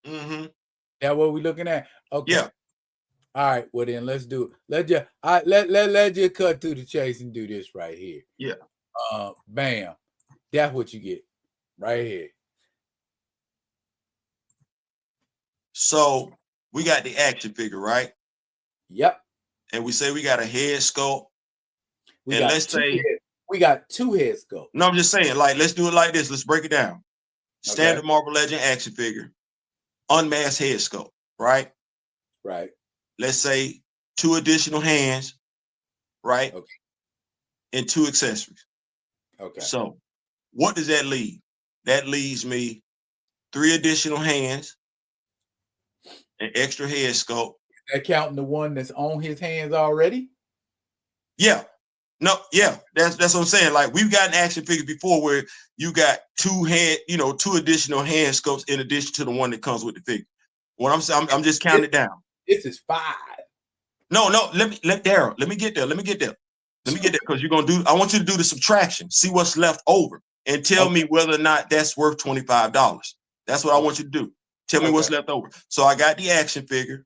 Mm-hmm. That what we're looking at? Okay. Yeah. All right. Well, then let's do it. Let's just cut through the chase and do this right here. Yeah. Bam. That's what you get right here. So we got the action figure, right? Yep. And we say we got a head sculpt. We and got let's say we got 2 head sculpts. No, I'm just saying, like, let's do it like this. Let's break it down. Standard Okay. Marvel Legend action figure, unmasked head sculpt, right? Right. Let's say 2 additional hands, right? Okay. And 2 accessories. Okay. So what does that leave? That leaves me 3 additional hands, an extra head sculpt. Is that counting the one that's on his hands already? Yeah. No, yeah, that's what I'm saying. Like, we've gotten action figures before where you got 2 additional hand sculpts in addition to the one that comes with the figure. What I'm saying, I'm just counting it down. This is 5. No, let me get there. Let me get there because you're gonna do. I want you to do the subtraction, see what's left over, and tell me whether or not that's worth $25. That's what I want you to do. Tell me what's left over. So I got the action figure.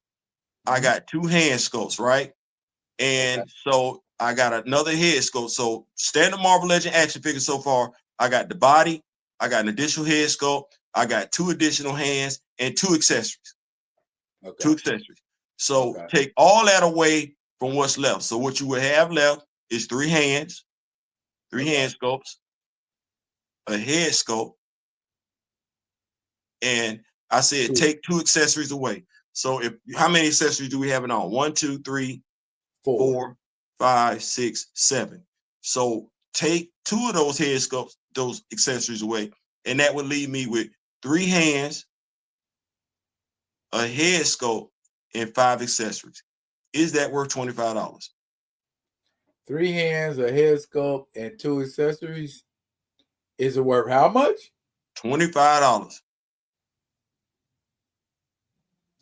I got 2 hand sculpts, right? And so I got another head sculpt. So standard Marvel Legend action figure so far, I got the body, I got an additional head sculpt, I got 2 additional hands and 2 accessories. 2 accessories. So take all that away from what's left. So what you would have left is 3 hands, 3 hand sculpts, a head sculpt, and I said take 2 accessories away. So how many accessories do we have in all? 1, 2, 3, 4, 5, 6, 7. So take 2 of those head sculpts, those accessories away, and that would leave me with 3 hands, a head sculpt, and 5 accessories. Is that worth $25? 3 hands, a head sculpt, and 2 accessories. Is it worth how much? $25.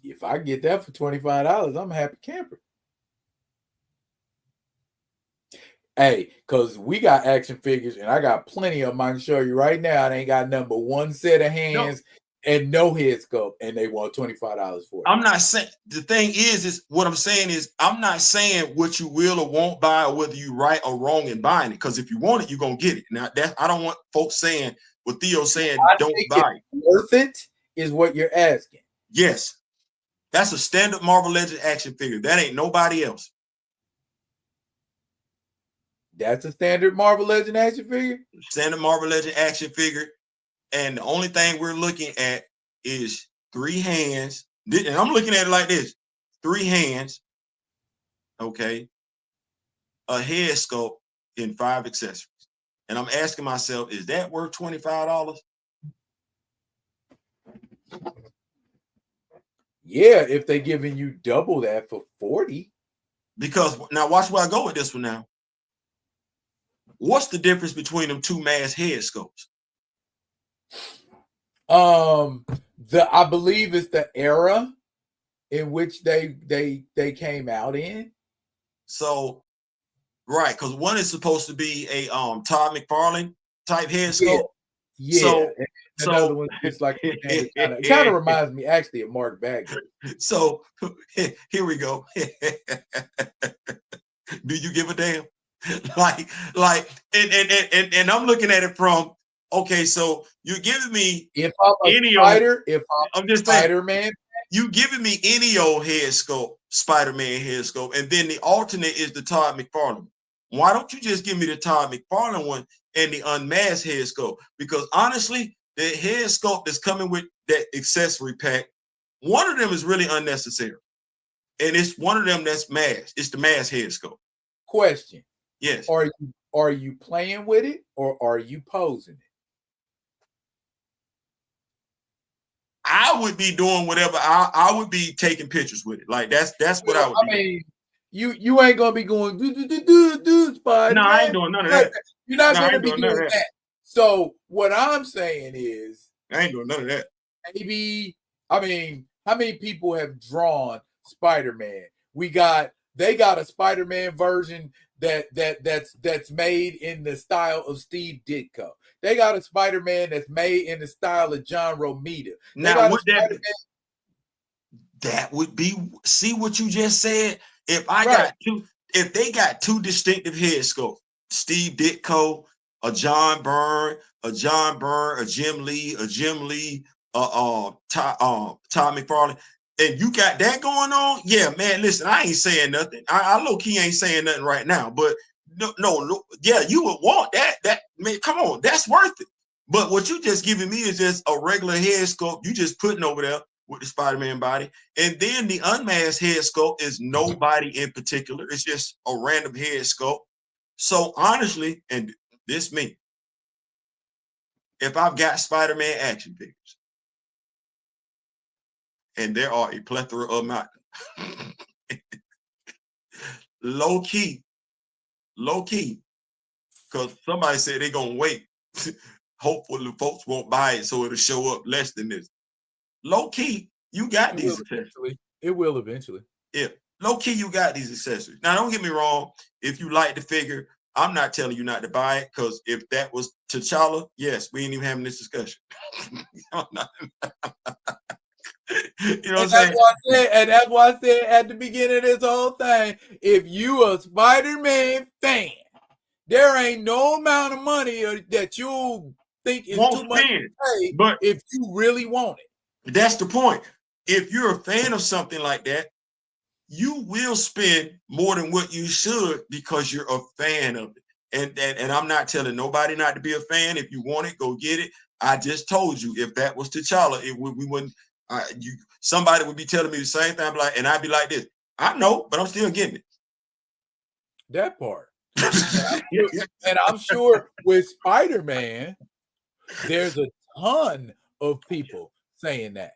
If I get that for $25, I'm a happy camper. Hey, because we got action figures, and I got plenty of them I can show you right now. They ain't got number 1 set of hands and no head sculpt, and they want $25 for it. I'm not saying, the thing is what I'm saying is, I'm not saying what you will or won't buy or whether you right or wrong in buying it. Because if you want it, you're gonna get it. Now I don't want folks saying what Theo's saying, don't buy it. Worth it is what you're asking. Yes. That's a standard Marvel Legend action figure. That ain't nobody else. That's a standard Marvel Legend action figure? Standard Marvel Legend action figure. And the only thing we're looking at is 3 hands. And I'm looking at it like this. 3 hands. Okay. A head sculpt and 5 accessories. And I'm asking myself, is that worth $25? Yeah, if they're giving you double that for 40. Because now watch where I go with this one now. What's the difference between them 2 masked head sculpts? I believe it's the era in which they came out in. So, right, because one is supposed to be a Todd McFarlane type head sculpt. Yeah. So, another one is like it kind of reminds me actually of Mark Bagley. So here we go. Do you give a damn? like, and I'm looking at it from, okay, so you're giving me if I'm a spider, if I'm just Spider-Man, you giving me any old head sculpt, Spider-Man head sculpt, and then the alternate is the Todd McFarlane. Why don't you just give me the Todd McFarlane one and the unmasked head sculpt? Because honestly, the head sculpt that's coming with that accessory pack, one of them is really unnecessary. And it's one of them that's masked. It's the masked head sculpt. Question. Yes. Are you playing with it or are you posing it? I would be doing whatever. I would be taking pictures with it. Like that's what I would be. I mean, you ain't gonna be going do Spider. No, I ain't doing none of that. You're not gonna be doing that. So what I'm saying is, I ain't doing none of that. Maybe, I mean, how many people have drawn Spider-Man? They got a Spider-Man version that's made in the style of Steve Ditko. They got a Spider-Man that's made in the style of John Romita. Now, that would be, see what you just said? If they got 2 distinctive head sculpts, Steve Ditko, a John Byrne, a Jim Lee, Tom McFarlane, and you got that going on. Yeah, man. Listen, I ain't saying nothing. I low key ain't saying nothing right now, but no. Yeah, you would want that. That man, come on, that's worth it. But what you just giving me is just a regular head sculpt. You just putting over there with the Spider-Man body. And then the unmasked head sculpt is nobody in particular. It's just a random head sculpt. So honestly, and this me, if I've got Spider-Man action figures, and there are a plethora of my low key, because somebody said they're gonna wait. Hopefully folks won't buy it so it'll show up less than this. Low key, you got these accessories. It will eventually. Yeah, low key, you got these accessories. Now, don't get me wrong. If you like the figure, I'm not telling you not to buy it, because if that was T'Challa, yes, we ain't even having this discussion. You know what I'm saying? And that's why I said at the beginning of this whole thing, if you a Spider-Man fan, there ain't no amount of money that you think is too much to pay, but if you really want it. That's the point. If you're a fan of something like that, you will spend more than what you should because you're a fan of it. And I'm not telling nobody not to be a fan. If you want it, go get it. I just told you, if that was T'Challa, we wouldn't. Somebody would be telling me the same thing. I'd be like this. I know, but I'm still getting it. That part. And I'm sure with Spider-Man, there's a ton of people saying that.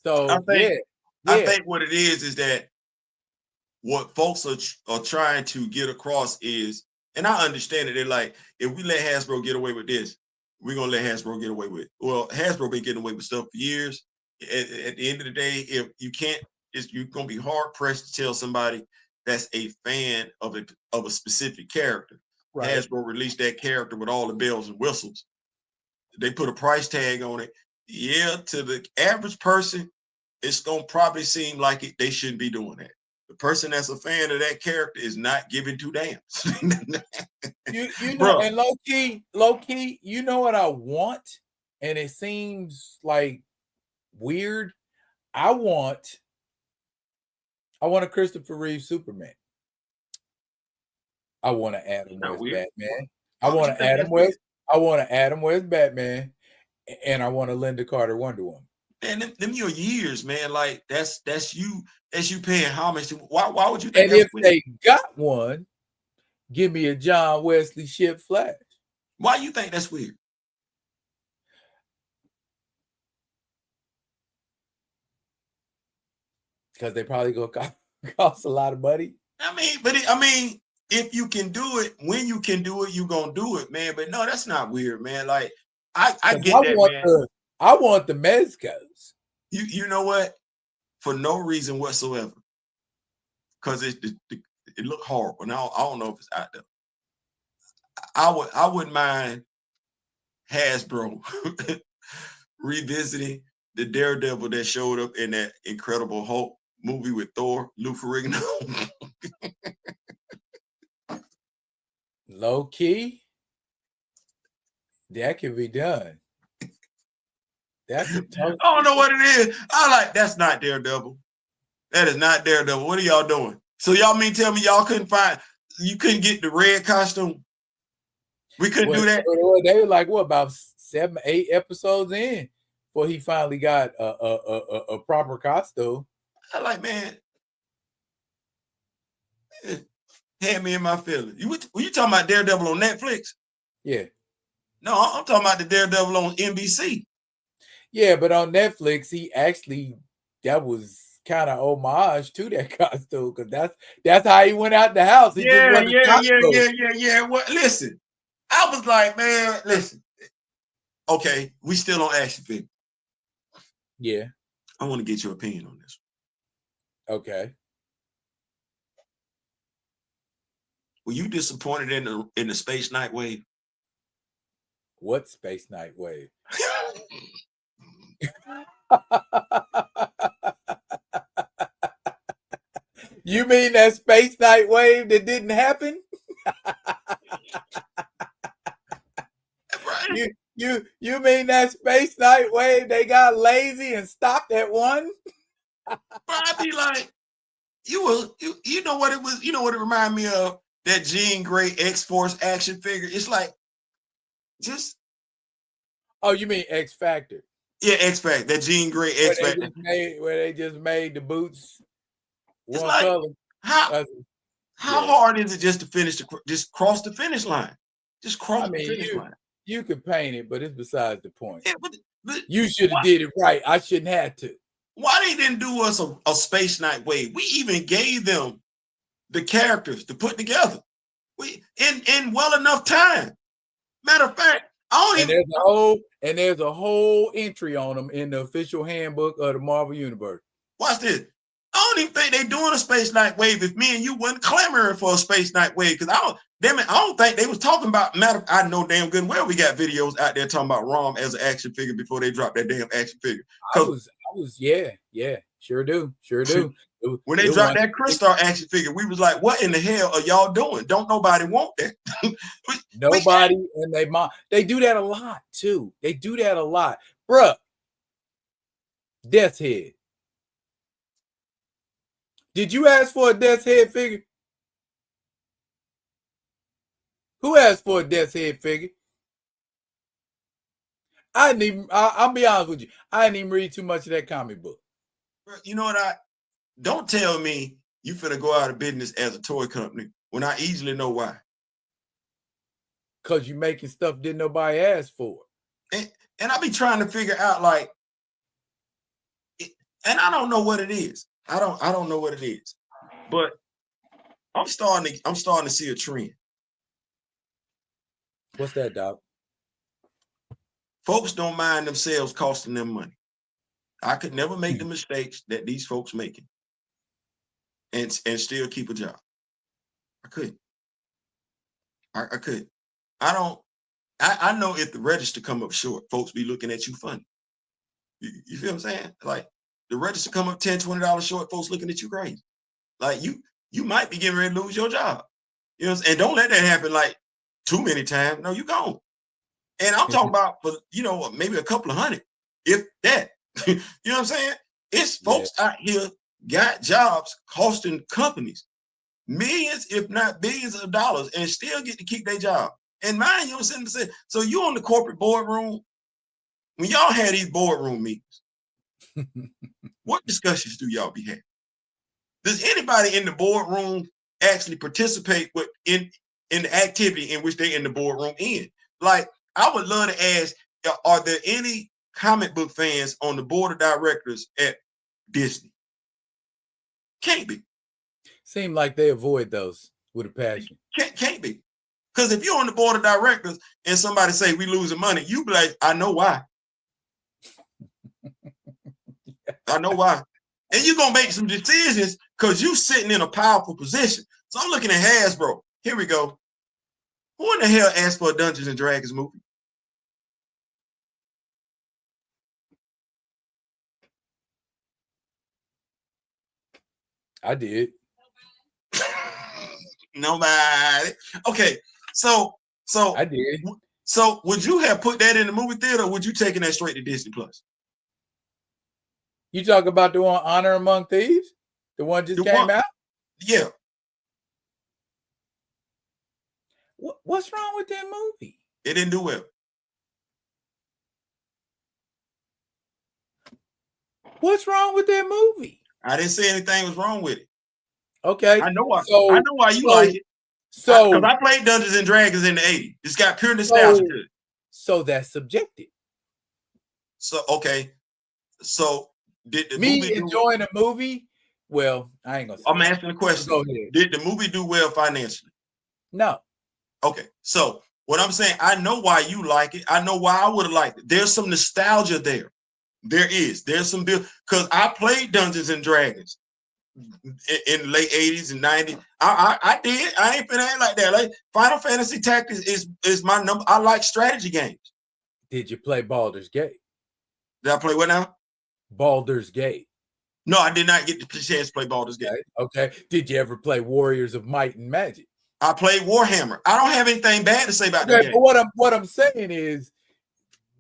So I think what it is that what folks are trying to get across is, and I understand it, they're like, if we let Hasbro get away with this, we're gonna let Hasbro get away with it. Well, Hasbro been getting away with stuff for years. At the end of the day, if you can't, you're gonna be hard pressed to tell somebody that's a fan of a specific character. Right. Hasbro released that character with all the bells and whistles. They put a price tag on it. Yeah, to the average person, it's gonna probably seem like they shouldn't be doing that. The person that's a fan of that character is not giving two damns. you know, and low key, you know what I want, and it seems like weird. I want a Christopher Reeve Superman. I want to Adam West Batman. I want to Adam West Batman, and I want a Linda Carter Wonder Woman. Man, them your years, man. Like that's you paying homage to. Why would you think? And if they got one, give me a John Wesley Shipp Flash. Why you think that's weird? Because they probably gonna cost a lot of money. I mean, if you can do it, when you can do it, you gonna do it, man. But no, that's not weird, man. Like I get that, man. I want the Mezcos. You know what? For no reason whatsoever. Because it looked horrible. Now I don't know if it's out there. I wouldn't mind Hasbro revisiting the Daredevil that showed up in that Incredible Hulk movie with Thor, Lou Ferrigno. Low key, that can be done. I don't know what it is. That's not Daredevil. That is not Daredevil. What are y'all doing? So y'all mean tell me y'all couldn't get the red costume? We couldn't do that. They were like, what, about 7, 8 episodes in before he finally got a proper costume. I like, man, had me in my feelings. Were you talking about Daredevil on Netflix? Yeah. No, I'm talking about the Daredevil on NBC. Yeah, but on Netflix, that was kind of homage to that costume, because that's how he went out the house. Yeah. Well, listen, I was like, man, listen. Okay, we still on action figure. Yeah. I want to get your opinion on this. Okay. Were you disappointed in the Space Knight wave? What Space Knight wave? You mean that Space Knight wave that didn't happen? You mean that Space Knight wave? They got lazy and stopped at one. But I'd be like, you know what it was? You know what it reminded me of? That Jean Grey X-Force action figure. It's like just. Oh, you mean X Factor? Yeah, X Factor. That Jean Grey X Factor. Where they just made the boots one like, color. How hard is it just to finish just cross the finish line? Just cross the finish line. You could paint it, but it's besides the point. Yeah, but you should have did it right. I shouldn't have to. Why they didn't do us a Space Knight wave? We even gave them the characters to put together. We in well enough time. Matter of fact, there's a whole entry on them in the official handbook of the Marvel Universe. Watch this. I don't even think they're doing a Space Knight wave if me and you wasn't clamoring for a Space Knight wave. Because I don't think they was talking about I know damn good well we got videos out there talking about Rom as an action figure before they dropped that damn action figure. Yeah, sure do. When they dropped that Crystal action figure, we was like, what in the hell are y'all doing? Don't nobody want that. Nobody and they do that a lot too. They do that a lot. Bruh. Death's Head. Did you ask for a Death's Head figure? Who asked for a Death's Head figure? I'll be honest with you. I didn't even read too much of that comic book. You know what? Don't tell me you finna go out of business as a toy company when I easily know why. Because you're making stuff didn't nobody ask for. And I be trying to figure out and I don't know what it is. I don't know what it is. But I'm starting to see a trend. What's that, Doc? Folks don't mind themselves costing them money. I could never make the mistakes that these folks making and still keep a job. I couldn't. I couldn't. I know if the register come up short, folks be looking at you funny. You feel what I'm saying? Like the register come up $10, $20 short, folks looking at you crazy. Like you might be getting ready to lose your job. You know, and don't let that happen like too many times. No, you gone. And I'm talking about for maybe a couple of hundred, if that. You know what I'm saying? It's folks out here got jobs costing companies millions, if not billions of dollars, and still get to keep their job. And mind you, so you on the corporate boardroom, when y'all had these boardroom meetings, what discussions do y'all be having? Does anybody in the boardroom actually participate in the activity in which they in the boardroom in? Like, I would love to ask, are there any comic book fans on the board of directors at Disney? Can't be. Seem like they avoid those with a passion. Can't be. Because if you're on the board of directors and somebody say we losing money, you be like, I know why. I know why. And you're going to make some decisions because you sitting in a powerful position. So I'm looking at Hasbro. Here we go. Who in the hell asked for a Dungeons and Dragons movie? I did. Nobody. Okay, so I did. So would you have put that in the movie theater, or would you taking that straight to Disney Plus? You talk about the one Honor Among Thieves? The one just came out? Yeah. What's wrong with that movie? It didn't do well. What's wrong with that movie? I didn't say anything was wrong with it. Okay. I know why. I know why you like it. So because I played Dungeons and Dragons in the 80s. It's got pure nostalgia to it. So that's subjective. So okay. So did the movie enjoying a movie? Well, I ain't gonna say I'm asking the question. Go ahead. Did the movie do well financially? No. Okay. So what I'm saying, I know why you like it. I know why I would have liked it. There's some nostalgia there. There's some because I played Dungeons and Dragons in the late 80s and 90s. I did. I ain't finna act like that. Like Final Fantasy Tactics is my number. I like strategy games. Did you play Baldur's Gate? Did I play what now? Baldur's Gate. No, I did not get the chance to play Baldur's Gate. Okay. Did you ever play Warriors of Might and Magic? I played Warhammer. I don't have anything bad to say about that game. But what I'm saying is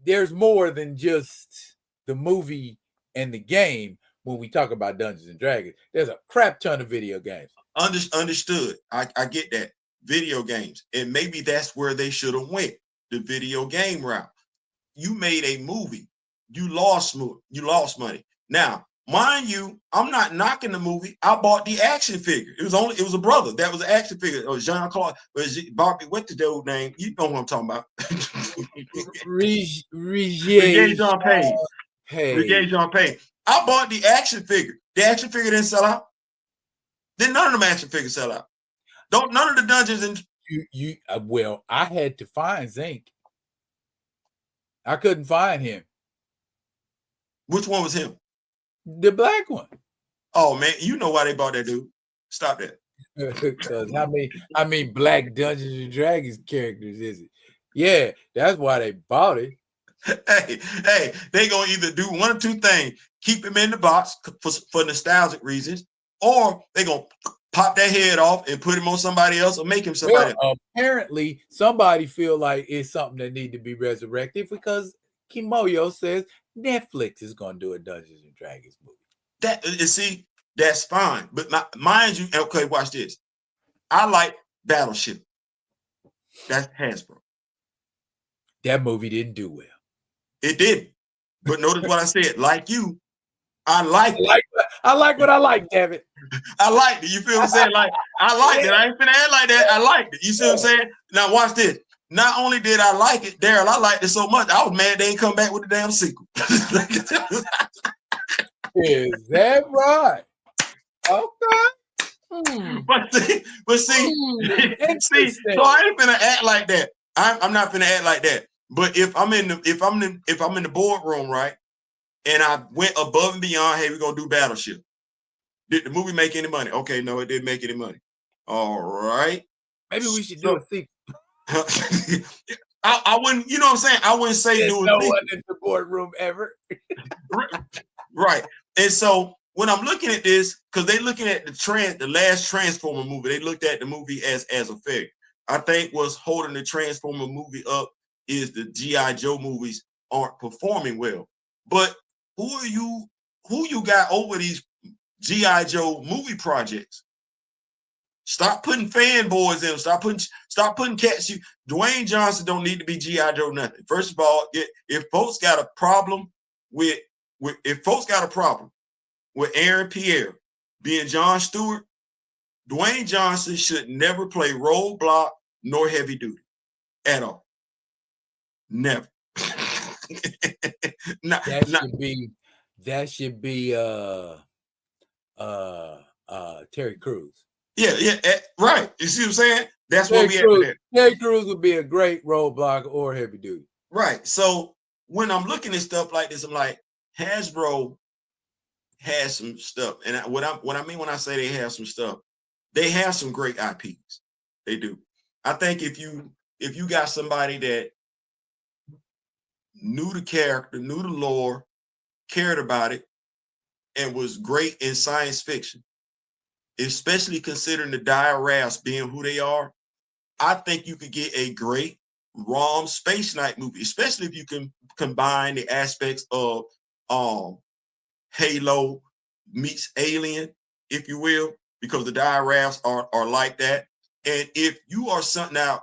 there's more than just the movie and the game when we talk about Dungeons and Dragons. There's a crap ton of video games. Understood. I get that. Video games. And maybe that's where they should have went, the video game route. You made a movie. You lost money. Now, mind you, I'm not knocking the movie. I bought the action figure. It was a brother. That was an action figure. Or Jean-Claude. Bobby, what's the dude name? You know what I'm talking about. Regé Jean Payne. Regé Jean Payne. I bought the action figure. The action figure didn't sell out. Then none of them action figures sell out. None of the dungeons and well, I had to find Zink. I couldn't find him. Which one was him? The black one. Oh man, you know why they bought that dude. Stop that. Because how many black Dungeons and Dragons characters is it? Yeah, that's why they bought it. Hey, they gonna either do one or two things: keep him in the box for nostalgic reasons, or they gonna pop that head off and put him on somebody else or make him somebody else. Apparently, somebody feel like it's something that need to be resurrected because Kimoyo says Netflix is gonna do a Dungeons and Dragons movie. That's fine, but mind you, okay, watch this. I like Battleship. That's Hasbro. That movie didn't do well. It didn't. But notice what I said. Like you, I like it. I like what I like, damn it. I liked it. You feel what I'm saying? Like, I liked it. I ain't finna act like that. I liked it. You see what I'm saying? Now watch this. Not only did I like it, Daryl, I liked it so much, I was mad they ain't come back with the damn sequel. Is that right? Okay. But see, so I ain't finna act like that. I'm not finna act like that. But if I'm in the boardroom, right, and I went above and beyond, hey, we're gonna do Battleship. Did the movie make any money? Okay, no, it didn't make any money. All right. Maybe we should do a sequel. I wouldn't, you know what I'm saying? I wouldn't say do a no one in the boardroom ever. Right. And so when I'm looking at this, because they're looking at the last Transformer movie, they looked at the movie as a failure. I think what's holding the Transformer movie up is the G.I. Joe movies aren't performing well. But who you got over these G.I. Joe movie projects? Stop putting fanboys in them. Stop putting cats. Dwayne Johnson don't need to be G.I. Joe nothing. First of all, if folks got a problem with Aaron Pierre being John Stewart, Dwayne Johnson should never play roadblock nor heavy duty at all. Never. That should be Terry Crews. Yeah, right. You see what I'm saying? That's what we have there. Terry Crews would be a great roadblock or heavy duty. Right. So when I'm looking at stuff like this, I'm like, Hasbro has some stuff. And what I mean when I say they have some stuff, they have some great IPs. They do. I think if you got somebody that knew the character, knew the lore, cared about it, and was great in science fiction, especially considering the Dire Rafts being who they are, I think you could get a great ROM Space Knight movie, especially if you can combine the aspects of Halo meets Alien, if you will, because the Dire Rafts are like that. And if you are something out,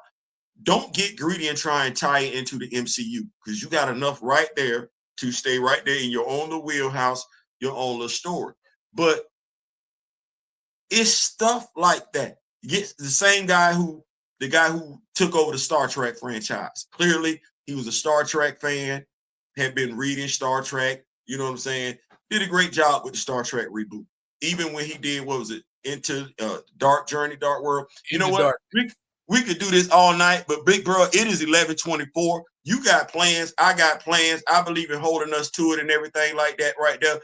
don't get greedy and try and tie it into the MCU, because you got enough right there to stay right there in your own little wheelhouse, your own little story. But it's stuff like that. You get the guy who took over the Star Trek franchise. Clearly, he was a Star Trek fan, had been reading Star Trek, you know what I'm saying? Did a great job with the Star Trek reboot. Even when he did, what was it, Into Dark Journey, Dark World. You know what? We could do this all night, but big bro, it is 11:24. You got plans, I got plans. I believe in holding us to it and everything like that right there.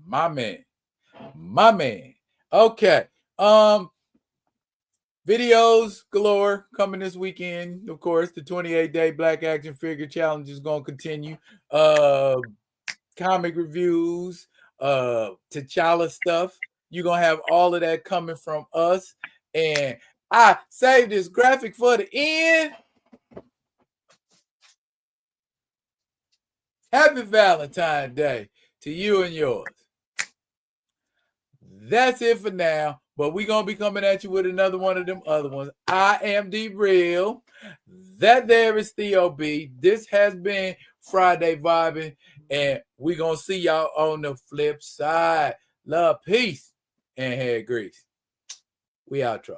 My man. Okay. Videos galore coming this weekend. Of course, the 28-day Black Action Figure Challenge is going to continue. Comic reviews, T'Challa stuff. You're going to have all of that coming from us. And I saved this graphic for the end. Happy Valentine Day to you and yours. That's it for now, but we're going to be coming at you with another one of them other ones. I am D-Real. That there is Theo B. This has been Friday Vibing, and we're going to see y'all on the flip side. Love, peace, and hair grease. We outro.